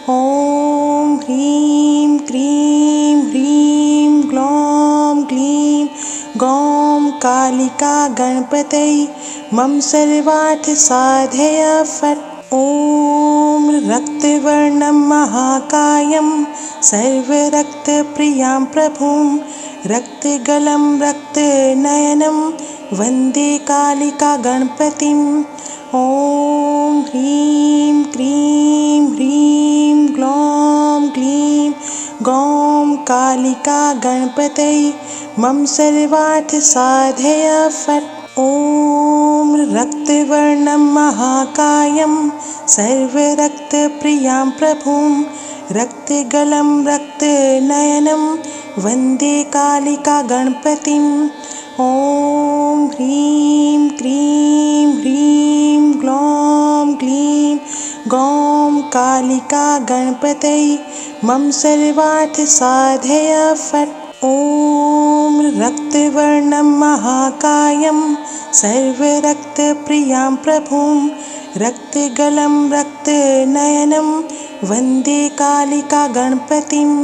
ॐ ह्रीं क्रीं ह्रीं ग्लौं ग्लीं गौं कालिका गणपतये मम सर्वार्थ साधय फट्। ॐ रक्तवर्णं महाकायं सर्वरक्तप्रियां प्रभुं रक्तगलं रक्तनयनं वन्दे कालिका गणपतिम् ॐ ह्रीं क्रीं ह्रीं ग्लौं ग्लीं गौं कालिका गणपतये मम सर्वार्थ साधय फट्। ॐ रक्तवर्णं महाकायं सर्वरक्तप्रियां प्रभुं रक्तगलं रक्तनयनं वन्दे कालिका गणपतिम् ॐ ह्रीं क्रीं ह्रीं ग्लौं ग्लीं गौं कालिका गणपतये मम सर्वार्थ साधय फट्। ॐ रक्तवर्णं महाकायं सर्वरक्तप्रियां प्रभुं रक्तगलं रक्तनयनं वन्दे कालिका गणपतिम्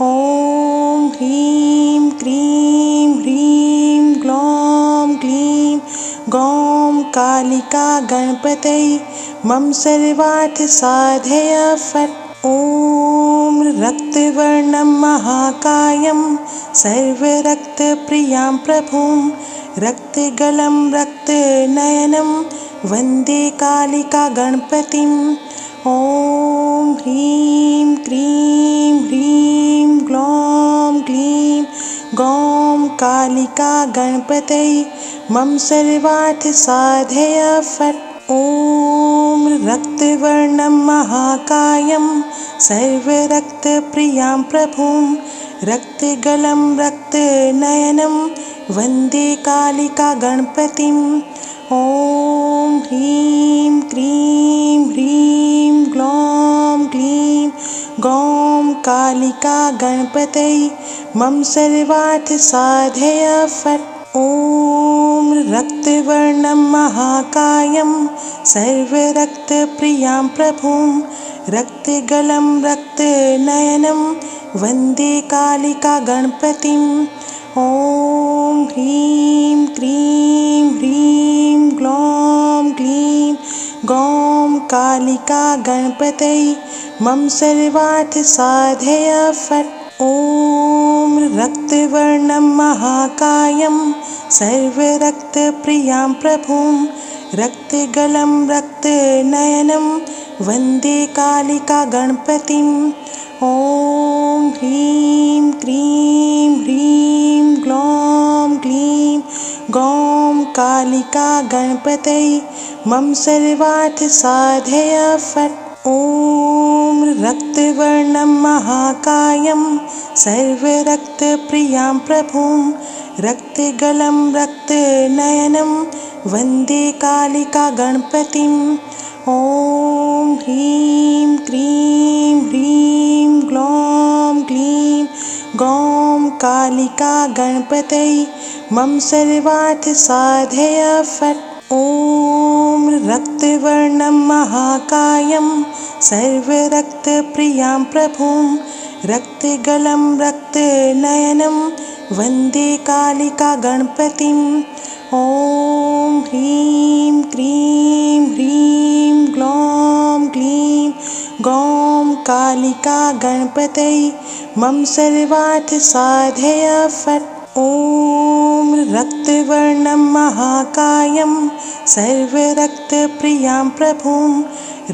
ॐ ह्रीं क्रीं ह्रीं ग्लौं ग्लीं गौं कालिका गणपतये मम सर्वार्थ साधय फट्। ॐ रक्तवर्णं महाकायं सर्वरक्तप्रियां प्रभुं रक्तगलं रक्तनयनं वन्दे कालिका गणपतिम् ॐ ह्रीं क्रीं ह्रीं ग्लौं ग्लीं गौं कालिका गणपतये मम सर्वार्थ साधय फट्। ॐ रक्तवर्णं महाकायं सर्वरक्तप्रियां प्रभुं रक्तगलं रक्तनयनं वन्दे कालिका गणपतिम् ॐ ह्रीं क्रीं ह्रीं ग्लौं ग्लीं गौं कालिका गणपतये मम सर्वार्थ साधय फट्। ॐ रक्तवर्णं महाकायं सर्वरक्तप्रियां प्रभुं रक्तगलं रक्तनयनं वन्दे कालिका गणपतिम् ॐ ह्रीं क्रीं ह्रीं ग्लौं ग्लीं गौं कालिका गणपतये मम सर्वार्थ साधय फट्। ॐ रक्तवर्णं महाकायं सर्वरक्तप्रियां प्रभुं रक्तगलं रक्तनयनं वन्दे कालिका गणपतिम् ॐ ह्रीं क्रीं ह्रीं ग्लौं ग्लीं गौं कालिका गणपतये मम सर्वार्थ साधय फट्। ॐ रक्तवर्णं महाकायं सर्वरक्तप्रियां प्रभुं रक्तगलं रक्तनयनं वन्दे कालिकागणपतिम् ॐ ह्रीं क्रीं ह्रीं ग्लौं ग्लीं गौं कालिकागणपतये मम सर्वार्थसाधय फट्। ॐ रक्तवर्णं महाकायं सर्वरक्तप्रियां प्रभुं रक्तगलं रक्तनयनं वन्दे कालिकागणपतिम् ॐ ह्रीं क्रीं ह्रीं ग्लौं ग्लीं गौं कालिकागणपतये मम सर्वार्थसाधय फट्। ॐ रक्तवर्णं महाकायं सर्वरक्तप्रियां प्रभुं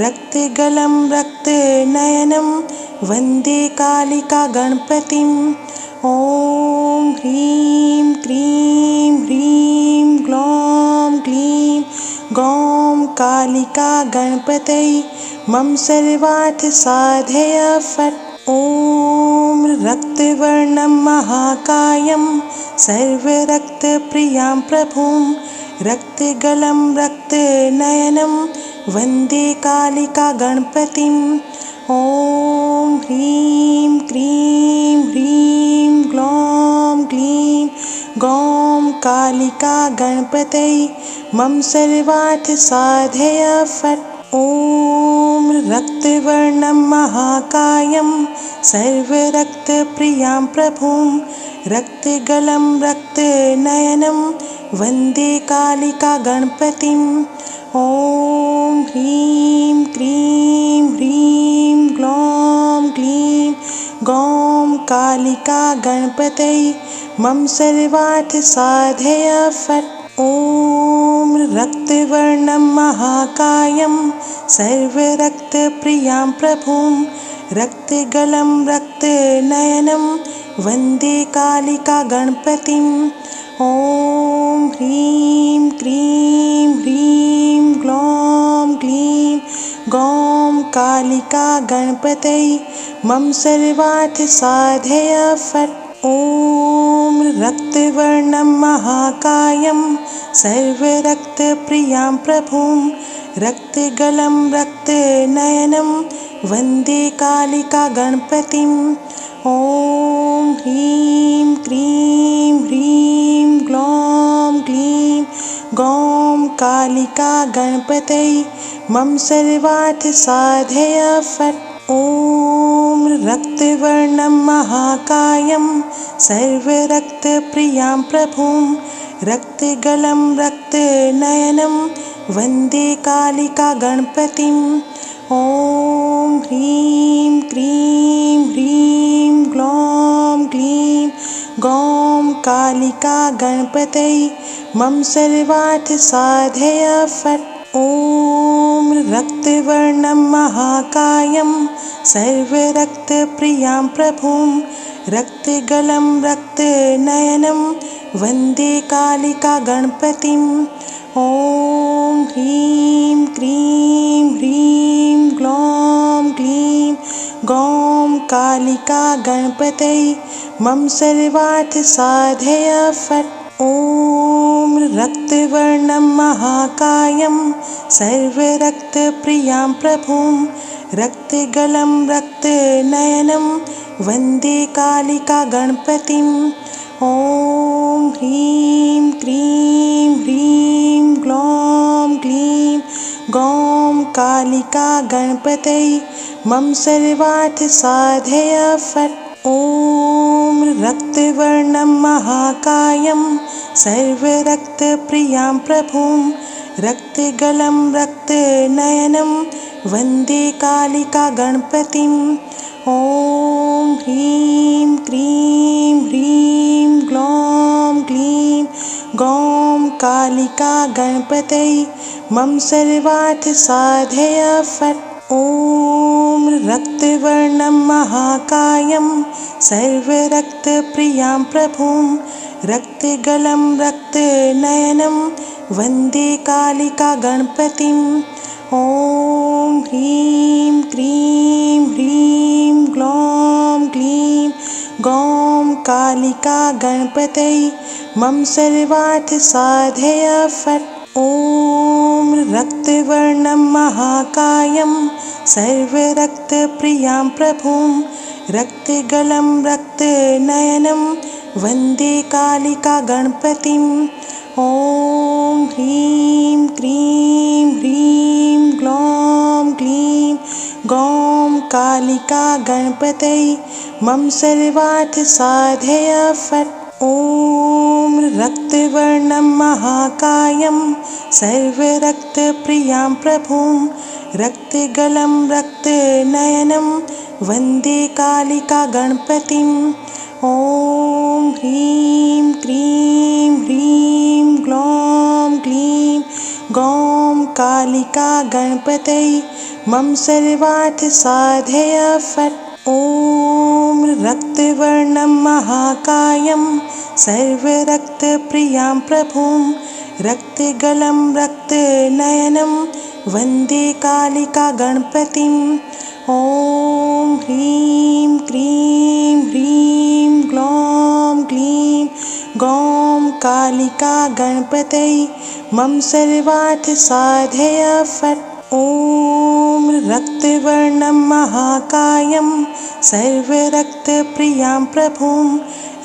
रक्तगलं रक्तनयनं वन्दे कालिकागणपतिम् ॐ ह्रीं क्रीं ह्रीं ग्लौं ग्लीं गौं कालिकागणपतये मम सर्वार्थसाधय फट्। ॐ रक्तवर्णं महाकायं सर्वरक्तप्रियां प्रभुं रक्तगलं रक्तनयनं वन्दे कालिकागणपतिम् ॐ ह्रीं क्रीं ह्रीं ग्लौं ग्लीं गौं कालिकागणपतये मम सर्वार्थसाधय फट्। ॐ रक्तवर्णं महाकायं सर्वरक्तप्रियां प्रभुं रक्तगलं रक्तनयनं वन्दे कालिकागणपतिम् ॐ ह्रीं क्रीं ह्रीं ग्लौं ग्लीं गौं कालिकागणपतये मम सर्वार्थसाधय फट्। ॐ रक्तवर्णं महाकायं सर्वरक्तप्रियां प्रभुं रक्तगलं रक्तनयनं वन्दे कालिकागणपतिम् ॐ ह्रीं क्रीं ह्रीं ग्लौं ग्लीं गौं कालिकागणपतये मम सर्वार्थसाधय फट्। ॐ रक्तवर्णं महाकायं सर्वरक्तप्रियां प्रभुं रक्तगलं रक्तनयनं वन्दे कालिकागणपतिम् ॐ ह्रीं क्रीं ह्रीं ग्लौं ग्लीं गौं कालिकागणपतये मम सर्वार्थसाधय फट्। ॐ रक्तवर्णं महाकायं सर्वरक्तप्रियां प्रभुं रक्तगलं रक्तनयनं वन्दे कालिकागणपतिम् ॐ ह्रीं क्रीं ह्रीं ग्लौं ग्लीं गौं कालिकागणपतये मम सर्वार्थसाधय फट्। ॐ रक्तवर्णं महाकायं सर्वरक्तप्रियां प्रभुं रक्तगलं रक्तनयनं वन्दे कालिकागणपतिम् ॐ ह्रीं क्रीं ह्रीं ग्लौं ग्लीं गौं कालिकागणपतये मम सर्वार्थसाधय फट्। ॐ रक्तवर्णं महाकायं सर्वरक्तप्रियां प्रभुं रक्तगलं रक्तनयनं वन्दे कालिकागणपतिम् ॐ ह्रीं क्रीं ह्रीं ग्लौं ग्लीं गौं कालिकागणपतये मम सर्वार्थसाधय फट्। ॐ रक्तवर्णं महाकायं सर्वरक्तप्रियां प्रभुं रक्तगलं रक्तनयनं वन्दे कालिकागणपतिम् ॐ ह्रीं क्रीं ह्रीं ग्लौं ग्लीं गौं कालिकागणपतये मम सर्वार्थसाधय फट्। ॐ रक्तवर्णं महाकायं सर्वरक्तप्रियां प्रभुं रक्तगलं रक्तनयनं वन्दे कालिकागणपतिम् ॐ ह्रीं क्रीं ह्रीं ग्लौं ग्लीं गौं कालिका गणपतये मम सर्वार्थ साधय फट्। ॐ रक्तवर्णं महाकायं सर्वरक्तप्रियां प्रभुं रक्तगलं रक्तनयनं वन्दे कालिका गणपतिम्। ॐ ह्रीं क्रीं ह्रीं ग्लौं ग्लीं गौं कालिका गणपतये मम सर्वार्थ साधय फट्। ॐ रक्तवर्णं महाकायं सर्वरक्तप्रियां प्रभुं रक्तगलं रक्तनयनं वन्दे कालिका गणपतिम्। ॐ ह्रीं क्रीं ह्रीं ग्लौं ग्लीं गौं कालिका गणपतये मम सर्वार्थ साधय फट्। ॐ रक्तवर्णं महाकायं सर्वरक्तप्रियां प्रभुं रक्तगलं रक्तनयनं वन्दे कालिका गणपतिम्। ॐ ह्रीं क्रीं ह्रीं ग्लौं ग्लीं गौं कालिका गणपतये मम सर्वार्थ साधय फट्। ॐ रक्तवर्णं महाकायं सर्वरक्तप्रियां प्रभुं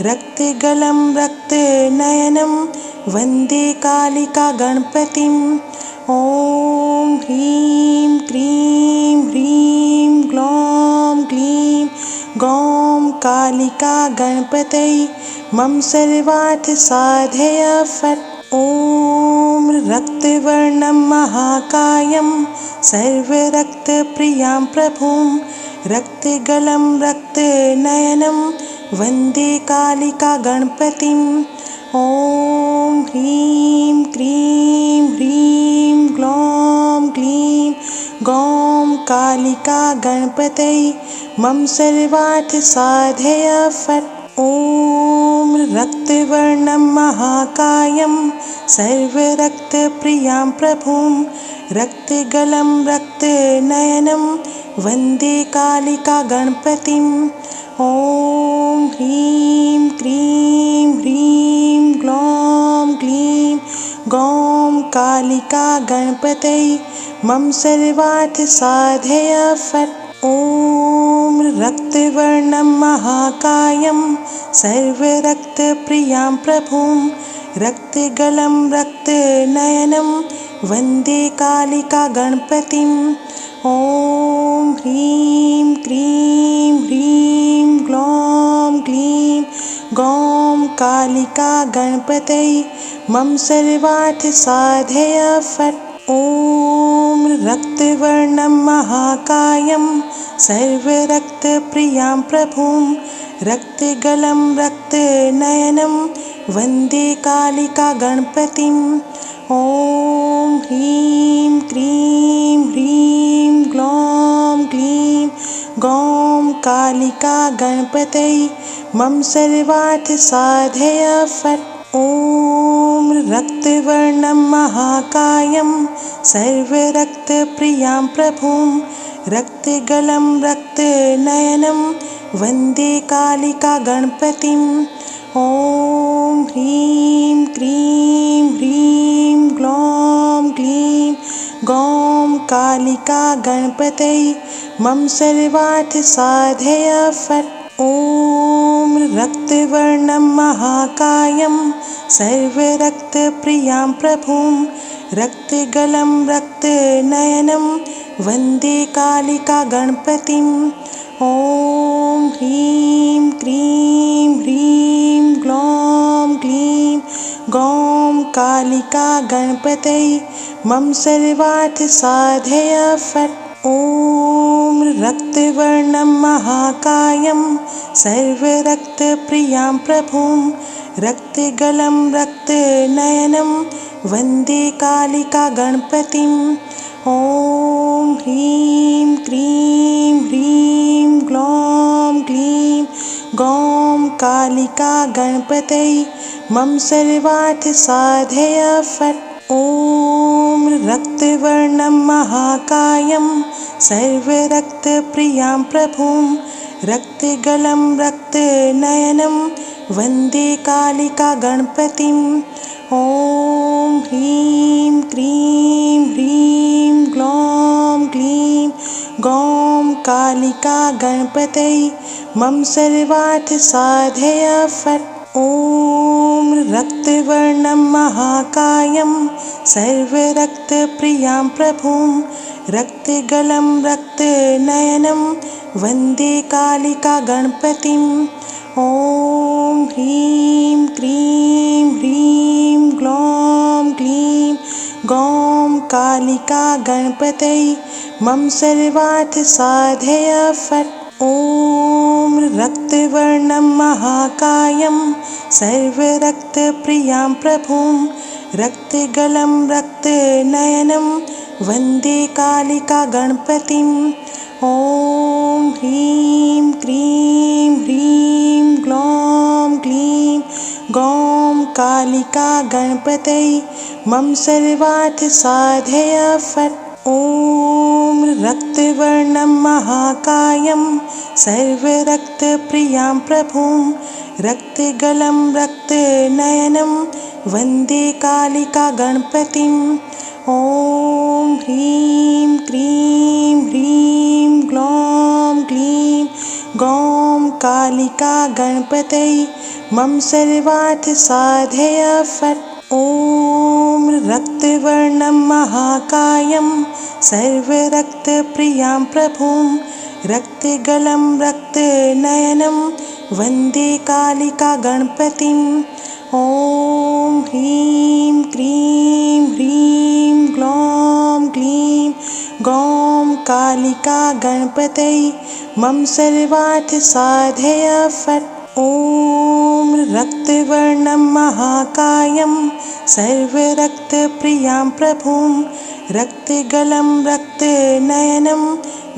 रक्तगलं रक्तनयनं वन्दे कालिका गणपतिम्। ॐ ह्रीं क्रीं ह्रीं ग्लौं ग्लीं गौं कालिका गणपतये मम सर्वार्थ साधय फट्। ॐ रक्तवर्णं महाकायं सर्वरक्तप्रियां प्रभुं रक्तगलं रक्तनयनं वन्दे कालिका गणपतिम्। ॐ ह्रीं क्रीं ह्रीं ग्लौं ग्लीं गौं कालिका गणपतये मम सर्वार्थ साधय फट्। ॐ रक्तवर्णं महाकायं सर्वरक्तप्रियां प्रभुं रक्तगलं रक्तनयनं वन्दे कालिका गणपतिम्। ॐ ह्रीं क्रीं ह्रीं ग्लौं ग्लीं गौं कालिका गणपतये मम सर्वार्थ साधय फट्। ॐ रक्तवर्णं महाकायं सर्वरक्तप्रियां प्रभुं रक्तगलं रक्तनयनं वन्दे कालिका गणपतिम्। ॐ ह्रीं क्रीं ह्रीं ग्लौं ग्लीं गौं कालिका गणपतये मम सर्वार्थ साधय फट्। ॐ रक्तवर्णं महाकायं सर्वरक्तप्रियां प्रभुं रक्तगलं रक्तनयनं वन्दे कालिका गणपतिम्। ॐ ह्रीं क्रीं ह्रीं ग्लौं ग्लीं गौं कालिका गणपतये मम सर्वार्थ साधय फट्। ॐ रक्तवर्णं महाकायं सर्वरक्तप्रियां प्रभुं रक्तगलं रक्तनयनं वन्दे कालिका गणपतिम्। ॐ ह्रीं क्रीं ह्रीं ग्लौं ग्लीं गौं कालिका गणपतये मम सर्वार्थ साधय फट्। ॐ रक्तवर्णं महाकायं सर्वरक्तप्रियां प्रभुं रक्तगलं रक्तनयनं वन्दे कालिका गणपतिम्। ॐ ह्रीं क्रीं ह्रीं ग्लौं ग्लीं गौं कालिका गणपतये मम सर्वार्थ साधय फट्। ॐ रक्तवर्णं महाकायं सर्वरक्तप्रियां प्रभुं रक्तगलं रक्तनयनं वन्दे कालिका गणपतिम्। ॐ ह्रीं क्रीं ह्रीं ग्लौं ग्लीं गौं कालिका गणपतये मम सर्वार्थ साधय फट्। ॐ रक्तवर्णं महाकायं सर्वरक्तप्रियां प्रभुं रक्तगलं रक्तनयनं वन्दे कालिका गणपतिं। ॐ ह्रीं क्रीं ह्रीं ग्लौं ग्लीं गौं कालिका गणपतये मम सर्वार्थसाधय फट्। ॐ रक्तवर्णं महाकायं सर्वरक्तप्रियां प्रभुं रक्तगलं रक्तनयनं वन्दे कालिका गणपतिं। ॐ ह्रीं क्रीं ह्रीं ग्लौं ग्लीं गौं कालिका गणपतये मम सर्वार्थसाधय फट्। ॐ रक्तवर्णं महाकायं सर्वरक्तप्रियां प्रभुं रक्तगलं रक्तनयनं वन्दे कालिका गणपतिं। ॐ ह्रीं क्रीं ह्रीं ग्लौं ग्लीं गौं कालिका गणपतये मम सर्वार्थसाधय फट्। ॐ रक्तवर्णं महाकायं सर्वरक्तप्रियां प्रभुं रक्तगलं रक्तनयनं वन्दे कालिका गणपतिं। ॐ ह्रीं क्रीं ह्रीं ग्लौं ग्लीं गौं कालिका गणपतये मम सर्वार्थसाधय फट्। ॐ रक्तवर्णं महाकायं सर्वरक्तप्रियां प्रभुं रक्तगलं रक्तनयनं वन्दे कालिका गणपतिं। ॐ ह्रीं क्रीं ह्रीं ग्लौं ग्लीं गौं कालिका गणपतये मम सर्वार्थसाधय फट्। ॐ रक्तवर्णं महाकायं सर्वरक्तप्रियां प्रभुं रक्तगलं रक्तनयनं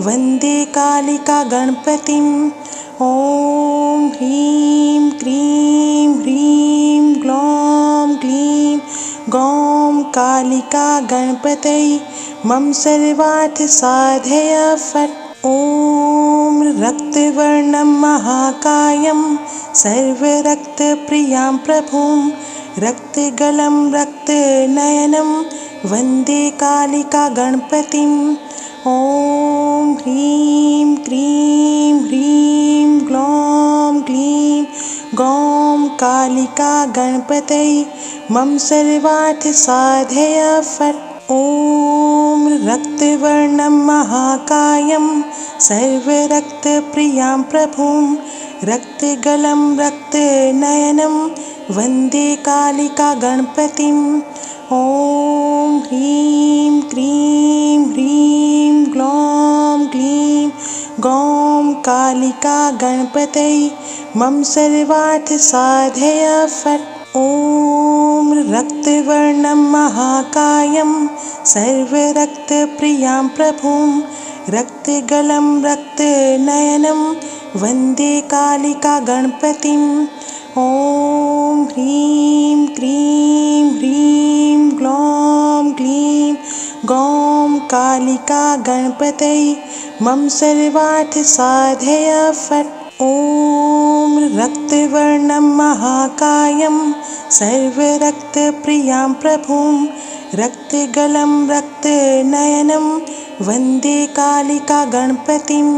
वन्दे कालिका गणपतिं। ॐ ह्रीं क्रीं ह्रीं ग्लौं ग्लीं गौं कालिका गणपतये मम सर्वार्थसाधय फट्। ॐ रक्तवर्णं महाकायं सर्वरक्तप्रियां प्रभुं रक्तगलं रक्तनयनं वन्दे कालिका गणपतिं। ॐ ह्रीं क्रीं ह्रीं ग्लौं ग्लीं गौं कालिका गणपतये मम सर्वार्थसाधय फट्। ॐ रक्तवर्णं महाकायं सर्वरक्तप्रियां प्रभुं रक्तगलं रक्तनयनं वन्दे कालिका गणपतिं। ॐ ह्रीं क्रीं ह्रीं ग्लौं ग्लीं गौं कालिका गणपतये मम सर्वार्थसाधय फट्। ॐ रक्तवर्णं महाकायं सर्वरक्तप्रियां प्रभुं रक्तगलं रक्तनयनं वन्दे कालिका गणपतिं। ॐ ह्रीं क्रीं ह्रीं ग्लौं ग्लीं गौं कालिका गणपतये मम सर्वार्थसाधय फट्। ॐ रक्तवर्णं महाकायं सर्वरक्तप्रियां प्रभुं रक्तगलं रक्तनयनं वन्दे कालिका गणपतिं।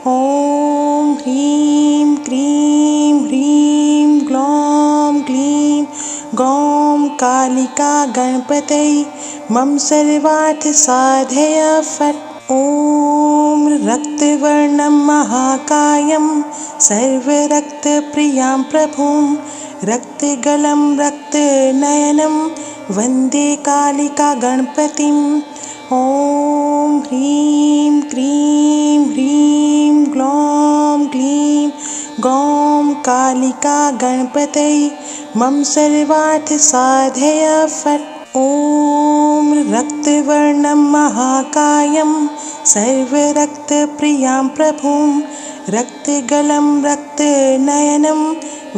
ॐ ह्रीं क्रीं ह्रीं ग्लौं ग्लीं गौं कालिका गणपतये मम सर्वार्थसाधय फट्। ॐ रक्तवर्णं महाकायं सर्वरक्तप्रियां प्रभुं रक्तगलं रक्तनयनं वन्दे कालिका गणपतिं। ॐ ह्रीं क्रीं ह्रीं ग्लौं ग्लीं गौं कालिका गणपतये मम सर्वार्थसाधय फट्। ॐ रक्तवर्णं महाकायं सर्वरक्तप्रियां प्रभुं रक्तगलं रक्तनयनं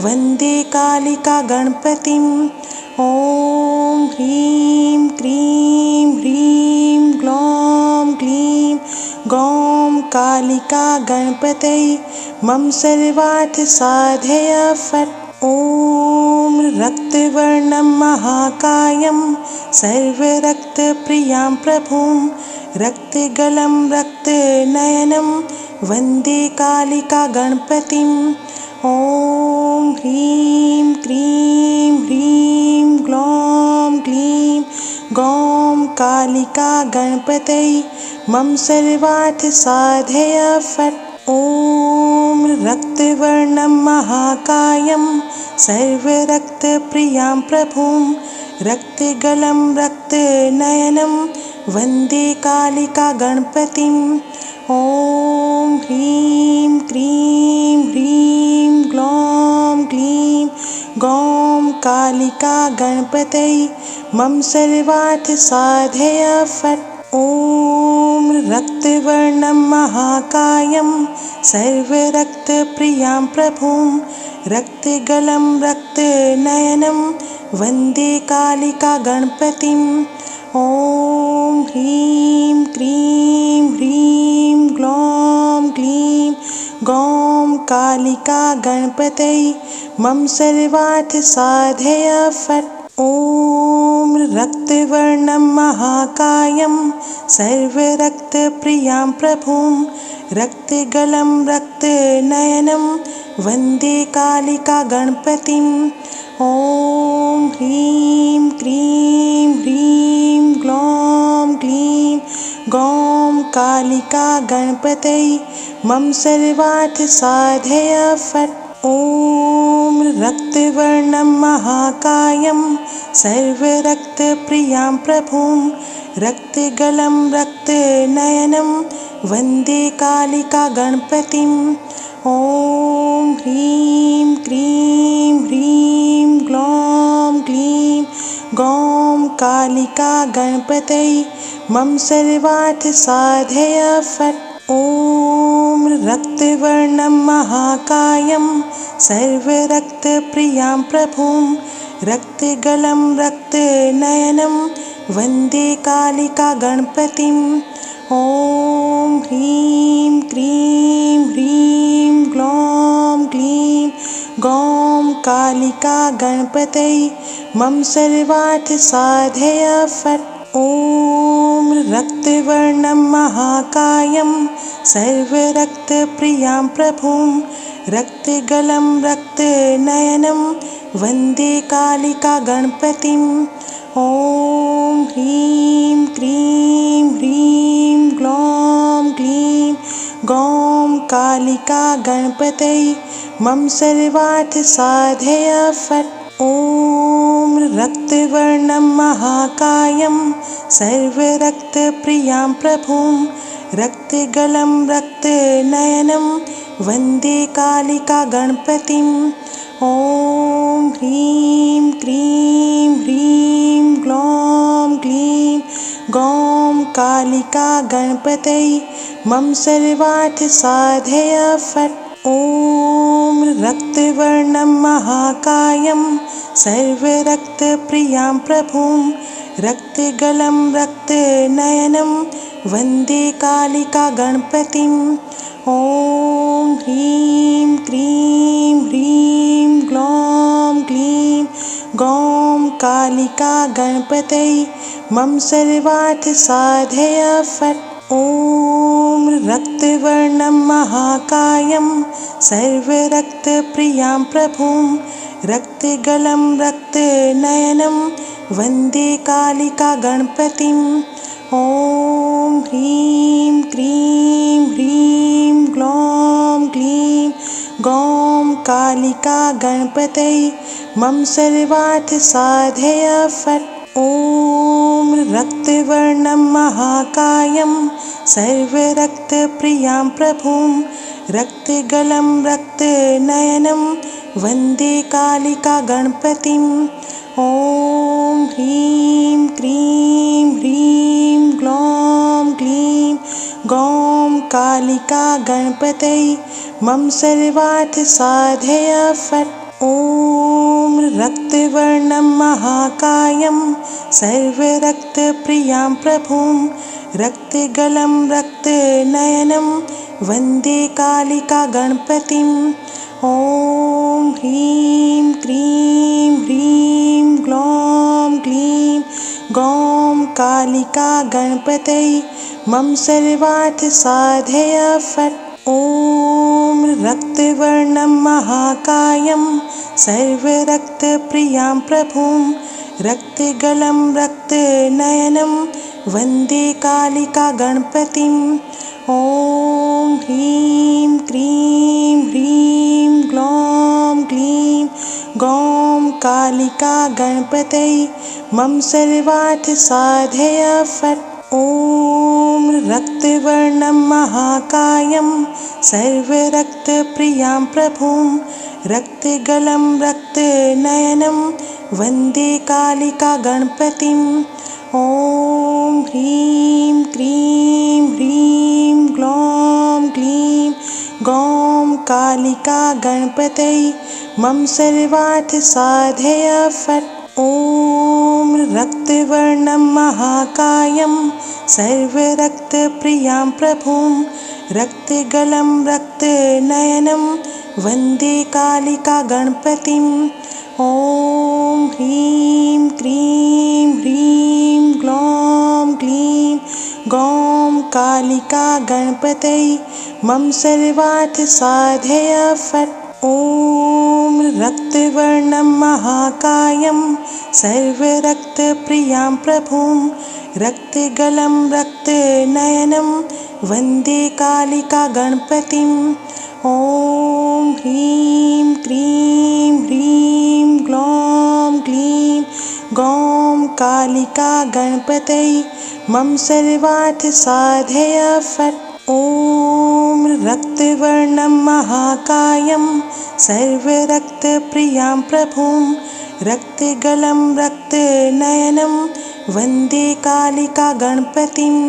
वन्दे कालिका गणपतिं। ॐ ह्रीं क्रीं ह्रीं कालिका गणपतये मम सर्वार्थ साधय फट्। ॐ रक्तवर्णं महाकायं सर्वरक्तप्रियां प्रभुं रक्तगलं रक्तनयनं वन्दे कालिका गणपतिम्। ॐ ह्रीं क्रीं ह्रीं ग्लौं ग्लीं गौं कालिका गणपतये मम सर्वार्थ साधय फट्। ॐ रक्तवर्णं महाकायं सर्वरक्तप्रियां प्रभुं रक्तगलं रक्तनयनं वन्दे कालिका गणपतिम्। ॐ ह्रीं क्रीं ह्रीं ग्लौं ग्लीं गौं कालिका गणपतये मम सर्वार्थ साधय फट्। ॐ रक्तवर्णं महाकायं सर्वरक्तप्रियां प्रभुं रक्तगलं रक्तनयनं वन्दे कालिका गणपतिम्। ॐ ह्रीं क्रीं ह्रीं ग्लौं ग्लीं गौं कालिका गणपतये मम सर्वार्थ साधय फट्। ॐ रक्तवर्णं महाकायं सर्वरक्तप्रियां प्रभुं रक्तगलं रक्तनयनं वन्दे कालिका गणपतिम्। ॐ ह्रीं क्रीं ह्रीं ग्लौं ग्लीं गौं कालिका गणपतये मम सर्वार्थ साधय फट्। ॐ रक्तवर्णं महाकायं सर्वरक्तप्रियां प्रभुं रक्तगलं रक्तनयनं वन्दे कालिका गणपतिम्। ॐ ह्रीं क्रीं ह्रीं ग्लौं ग्लीं गौं कालिका गणपतये मम सर्वार्थ साधय फट्। ॐ रक्तवर्णं महाकायं सर्वरक्तप्रियां प्रभुं रक्तगलं रक्तनयनं वन्दे कालिका गणपतिम्। ॐ ह्रीं क्रीं ह्रीं ग्लौं ग्लीं गौं कालिका गणपतये मम सर्वार्थ साधय फट्। ॐ रक्तवर्णं महाकायं सर्वरक्तप्रियां प्रभुं रक्तगलं रक्तनयनं वन्दे कालिका गणपतिम्। ॐ ह्रीं क्रीं ह्रीं ग्लौं ग्लीं गौं कालिका गणपतये मम सर्वार्थ साधय फट्। ॐ रक्तवर्णं महाकायं सर्वरक्तप्रियां प्रभुं रक्तगलं रक्तनयनं वन्दे कालिका गणपतिम्। ॐ ह्रीं क्रीं ह्रीं ग्लौं ग्लीं गौं कालिका गणपतये मम सर्वार्थ साधय फट्। ॐ रक्तवर्णं महाकायं सर्वरक्तप्रियां प्रभुं रक्तगलं रक्तनयनं वन्दे कालिका गणपतिम्। ॐ ह्रीं क्रीं ह्रीं ग्लौं ग्लीं गौं कालिका गणपतये मम सर्वार्थ साधय फट्। ॐ रक्तवर्णं महाकायं सर्वरक्तप्रियां प्रभुं रक्तगलं रक्तनयनं वन्दे कालिका गणपतिम्। ॐ ह्रीं क्रीं ह्रीं ग्लौं ग्लीं गौं कालिका गणपतये मम सर्वार्थ साधय फट्। ॐ रक्तवर्णं महाकायं सर्वरक्तप्रियां प्रभुं रक्तगलं रक्तनयनं वन्दे कालिका गणपतिम्। ॐ ह्रीं क्रीं ह्रीं ग्लौं ग्लीं गौं कालिका गणपतये मम सर्वार्थ साधय फट्। ॐ रक्तवर्णं महाकायं सर्वरक्तप्रियां प्रभुं रक्तगलं रक्तनयनं वन्दे कालिका गणपतिम् ॐ ह्रीं क्रीं ह्रीं ग्लौं ग्लीं गौं कालिका गणपतये मम सर्वार्थ साधय फट्। ॐ रक्तवर्णं महाकायं सर्वरक्तप्रियां प्रभुं रक्तगलं रक्तनयनं वन्दे कालिका गणपतिम् ॐ ह्रीं क्रीं ह्रीं ग्लौं ग्लीं गौं कालिका गणपतये मम सर्वार्थ साधय फट्। ॐ रक्तवर्णं महाकायं सर्वरक्तप्रियां प्रभुं रक्तगलं रक्तनयनं वन्दे कालिका गणपतिम् ॐ ह्रीं क्रीं ह्रीं ग्लौं ग्लीं गौं कालिका गणपतये मम सर्वार्थ साधय फट्। ॐ रक्तवर्णं महाकायं सर्वरक्तप्रियां प्रभुं रक्तगलं रक्तनयनं वन्दे कालिका गणपतिम् ॐ ह्रीं क्रीं ह्रीं ग्लौं ग्लीं गौं कालिका गणपतये मम सर्वार्थ साधय फट्। ॐ रक्तवर्णं महाकायं सर्वरक्तप्रियां प्रभुं रक्तगलं रक्तनयनं वन्दे कालिका गणपतिम् ॐ ह्रीं क्रीं ह्रीं ग्लौं ग्लीं गौं कालिका गणपतये मम सर्वार्थ साधय फट्। ॐ रक्तवर्णं महाकायं सर्वरक्तप्रियां प्रभुं रक्तगलं रक्तनयनं वन्दे कालिका गणपतिम्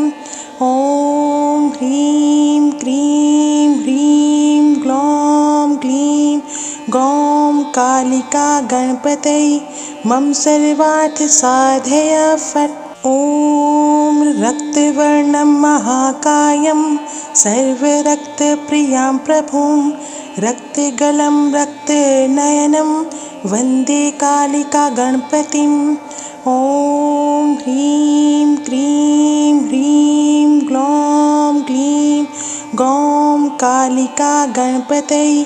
ॐ ह्रीं क्रीं ह्रीं ग्लौं ग्लीं गौं कालिका गणपतये मम सर्वार्थ साधय फट्। ॐ रक्तवर्णं महाकायं सर्वरक्तप्रियां प्रभुं रक्तगलं रक्तनयनं वन्दे कालिका गणपतिम् ॐ ह्रीं क्रीं ह्रीं ग्लौं ग्लीं गौं कालिका गणपतये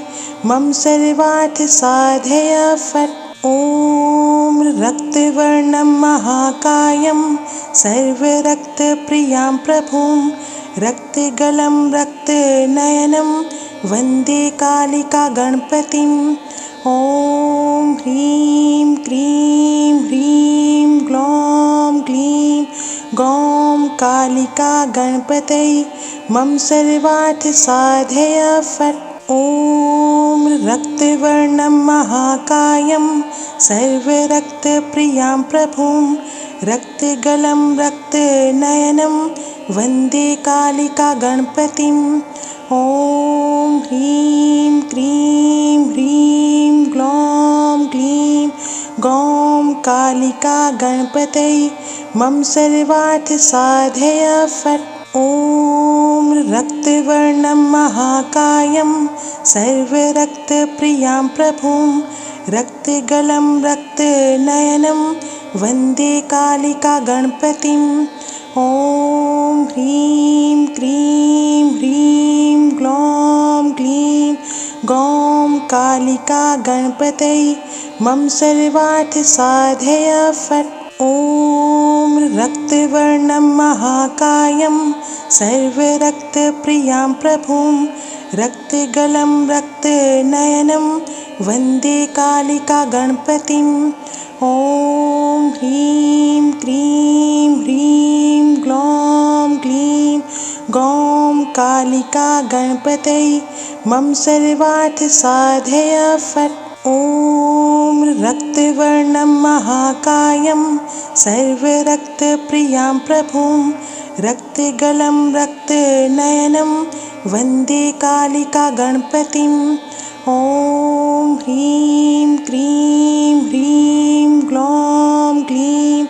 मम सर्वार्थ साधय फट्। ॐ रक्तवर्णं महाकायं सर्वरक्तप्रियां प्रभुं रक्तगलं रक्तनयनं वन्दे कालिका गणपतिम् ॐ ह्रीं क्रीं ह्रीं ग्लौं ग्लीं गौं कालिका गणपतये मम सर्वार्थ साधय फट्। ॐ रक्तवर्णं महाकायं सर्वरक्तप्रियां प्रभुं रक्तगलं रक्तनयनं वन्दे कालिका गणपतिम् ॐ ह्रीं क्रीं ह्रीं ग्लौं ग्लीं गौं कालिका गणपतये मम सर्वार्थ साधय फट्। ॐ रक्तवर्णं महाकायं सर्वरक्तप्रियां प्रभुं रक्तगलं रक्तनयनं वन्दे कालिका गणपतिम् ॐ ह्रीं क्रीं ह्रीं ग्लौं ग्लीं गौं कालिका गणपतये मम सर्वार्थ साधय फट्। ॐ रक्तवर्णं महाकायं सर्वरक्तप्रियां प्रभुं रक्तगलं रक्तनयनं वन्दे कालिका गणपतिम् ॐ ह्रीं क्रीं ह्रीं ग्लौं ग्लीं गौं कालिका गणपतये मम सर्वार्थ साधय फट्। ॐ रक्तवर्णं महाकायं सर्वरक्तप्रियां प्रभुं रक्तगलं रक्तनयनं वन्दे कालिका गणपतिम् ॐ ह्रीं क्रीं ह्रीं ग्लौं ग्लीं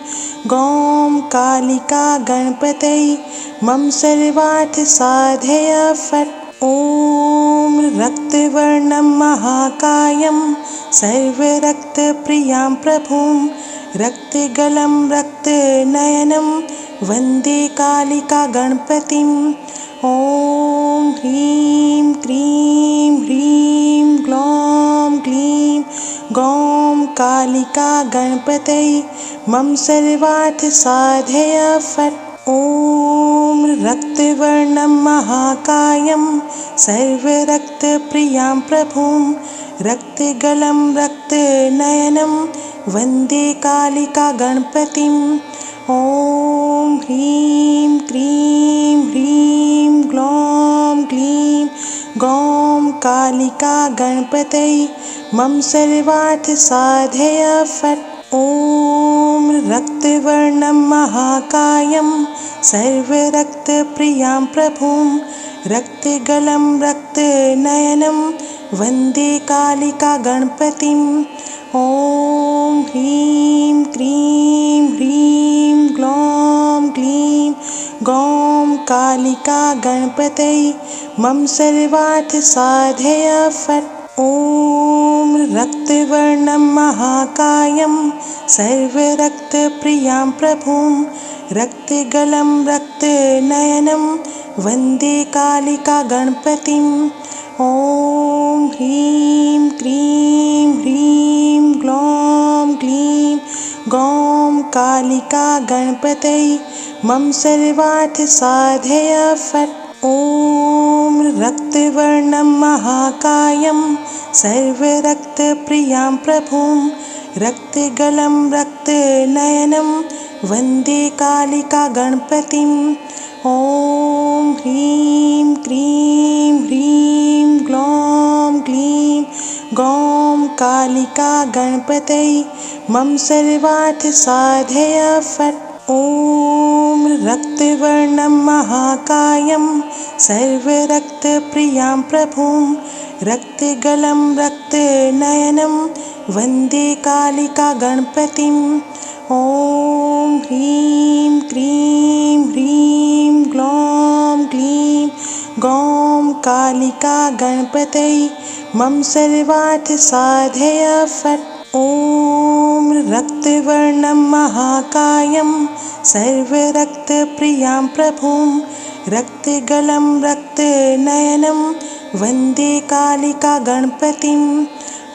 गौं कालिका गणपतये मम सर्वार्थ साधय फट्। ॐ रक्तवर्णं महाकायं सर्वरक्तप्रियां प्रभुं रक्तगलं रक्तनयनं वन्दे कालिकागणपतिम् ॐ ह्रीं क्रीं ह्रीं ग्लौं ग्लीं गौं कालिकागणपतये मम सर्वार्थसाधय फट् ॐ रक्तवर्णं महाकायं सर्वरक्तप्रियां प्रभुं रक्तगलं रक्तनयनं वन्दे कालिकागणपतिम् ॐ ह्रीं क्रीं ह्रीं ग्लौं ग्लीं गौं कालिकागणपतये मम सर्वार्थसाधय फट् ॐ रक्तवर्णं महाकायं सर्वरक्तप्रियां प्रभुं रक्तगलं रक्तनयनं वन्दे कालिकागणपतिम् ॐ ह्रीं क्रीं ह्रीं ग्लौं ग्लीं गौं कालिकागणपतये मम सर्वार्थसाधय फट् ॐ रक्तवर्णं महाकायं सर्वरक्तप्रियां प्रभुं रक्तगलं रक्तनयनं वन्दे कालिकागणपतिम् ॐ ह्रीं क्रीं ह्रीं ग्लौं ग्लीं गौं कालिकागणपतये मम सर्वार्थसाधय फट् ॐ रक्तवर्णं महाकायं सर्वरक्तप्रियां प्रभुं रक्तगलं रक्तनयनं वन्दे कालिकागणपतिम् ॐ ह्रीं क्रीं ह्रीं ग्लौं ग्लीं गौं कालिकागणपतये मम सर्वार्थसाधय फट् ॐ रक्तवर्णं महाकायं सर्वरक्तप्रियां प्रभुं रक्तगलं रक्तनयनं वन्दे कालिकागणपतिम् ॐ ह्रीं क्रीं ह्रीं ग्लौं ग्लीं गौं कालिकागणपतये मम सर्वार्थसाधय फट् ॐ रक्तवर्णं महाकायं सर्वरक्तप्रियां प्रभुं रक्तगलं रक्तनयनं वन्दे कालिकागणपतिम्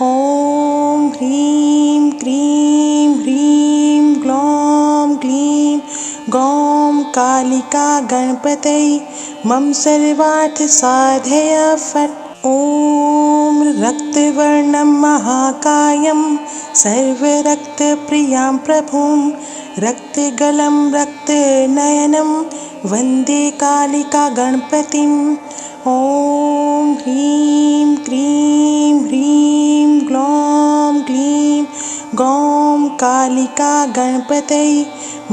ॐ ह्रीं क्रीं ह्रीं ग्लौं ग्लीं गौं कालिकागणपतये मम सर्वार्थसाधय फट् ॐ रक्तवर्णं महाकायं सर्वरक्तप्रियां प्रभुं रक्तगलं रक्तनयनं वन्दे कालिकागणपतिम् ॐ ह्रीं क्रीं ह्रीं ग्लौं ग्लीं गौं कालिकागणपतये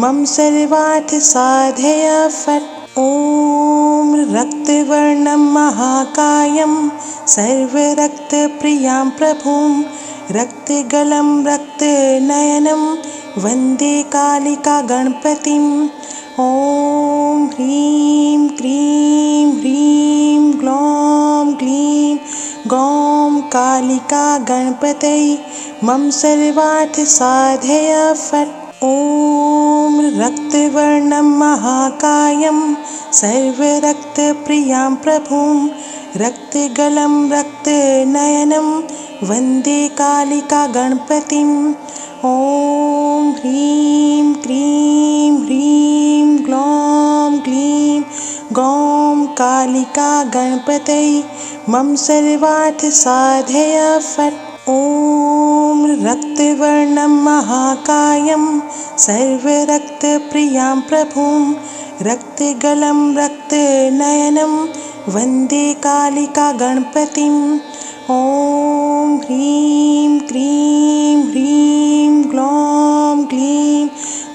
मम सर्वार्थसाधय फट् ॐ रक्तवर्णं महाकायं सर्वरक्तप्रियां प्रभुं रक्तगलं रक्तनयनं वन्दे कालिकागणपतिम् ॐ ह्रीं क्रीं ह्रीं ग्लौं ग्लीं गौं कालिकागणपतये मम सर्वार्थसाधय फट् ॐ रक्तवर्णं महाकायं सर्वरक्तप्रियां प्रभुं रक्तगलं रक्तनयनं वन्दे कालिकागणपतिम् ॐ ह्रीं क्रीं ह्रीं ग्लौं ग्लीं गौं कालिकागणपतये मम सर्वार्थसाधय फट् ॐ रक्तवर्णं महाकायं सर्वरक्तप्रियां प्रभुं रक्तगलं रक्तनयनं वन्दे कालिकागणपतिम् ॐ ह्रीं क्रीं ह्रीं ग्लौं ग्लीं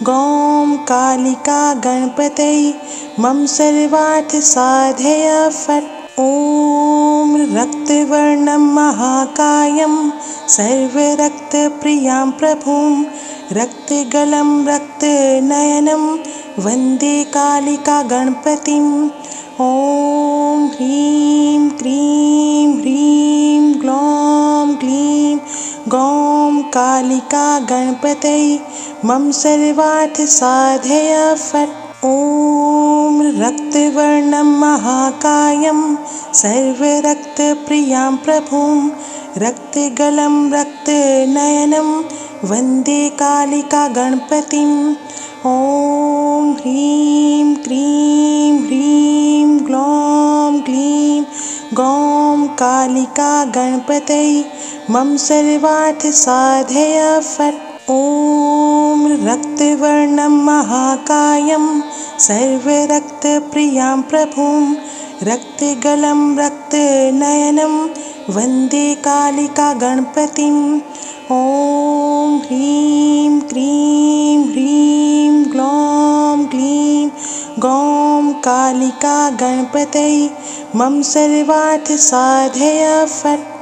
गौं कालिकागणपतये मम सर्वार्थसाधय फट् ॐ रक्तवर्णं महाकायं सर्वरक्तप्रियां प्रभुं रक्तगलं रक्तनयनं वन्दे कालिका गणपतिम् ॐ ह्रीं क्रीं ह्रीं ग्लौं ग्लीं गौं कालिका गणपतये मम सर्वार्थसाधय फट्। ॐ रक्तवर्णं महाकायं सर्वरक्तप्रियां प्रभुं रक्तगलं रक्तनयनं वन्दे कालिका गणपतिम् ॐ ह्रीं क्रीं ह्रीं ग्लौं ग्लीं गौं कालिका गणपतये मम सर्वार्थसाधय फट्। ॐ रक्तवर्णं महाकायं सर्वरक्तप्रियां प्रभुं रक्तगलं रक्तनयनं वन्दे कालिका गणपतिम् ॐ ह्रीं क्रीं ह्रीं ग्लौं ग्लीं गौं कालिका गणपतये मम सर्वार्थसाधय फट्।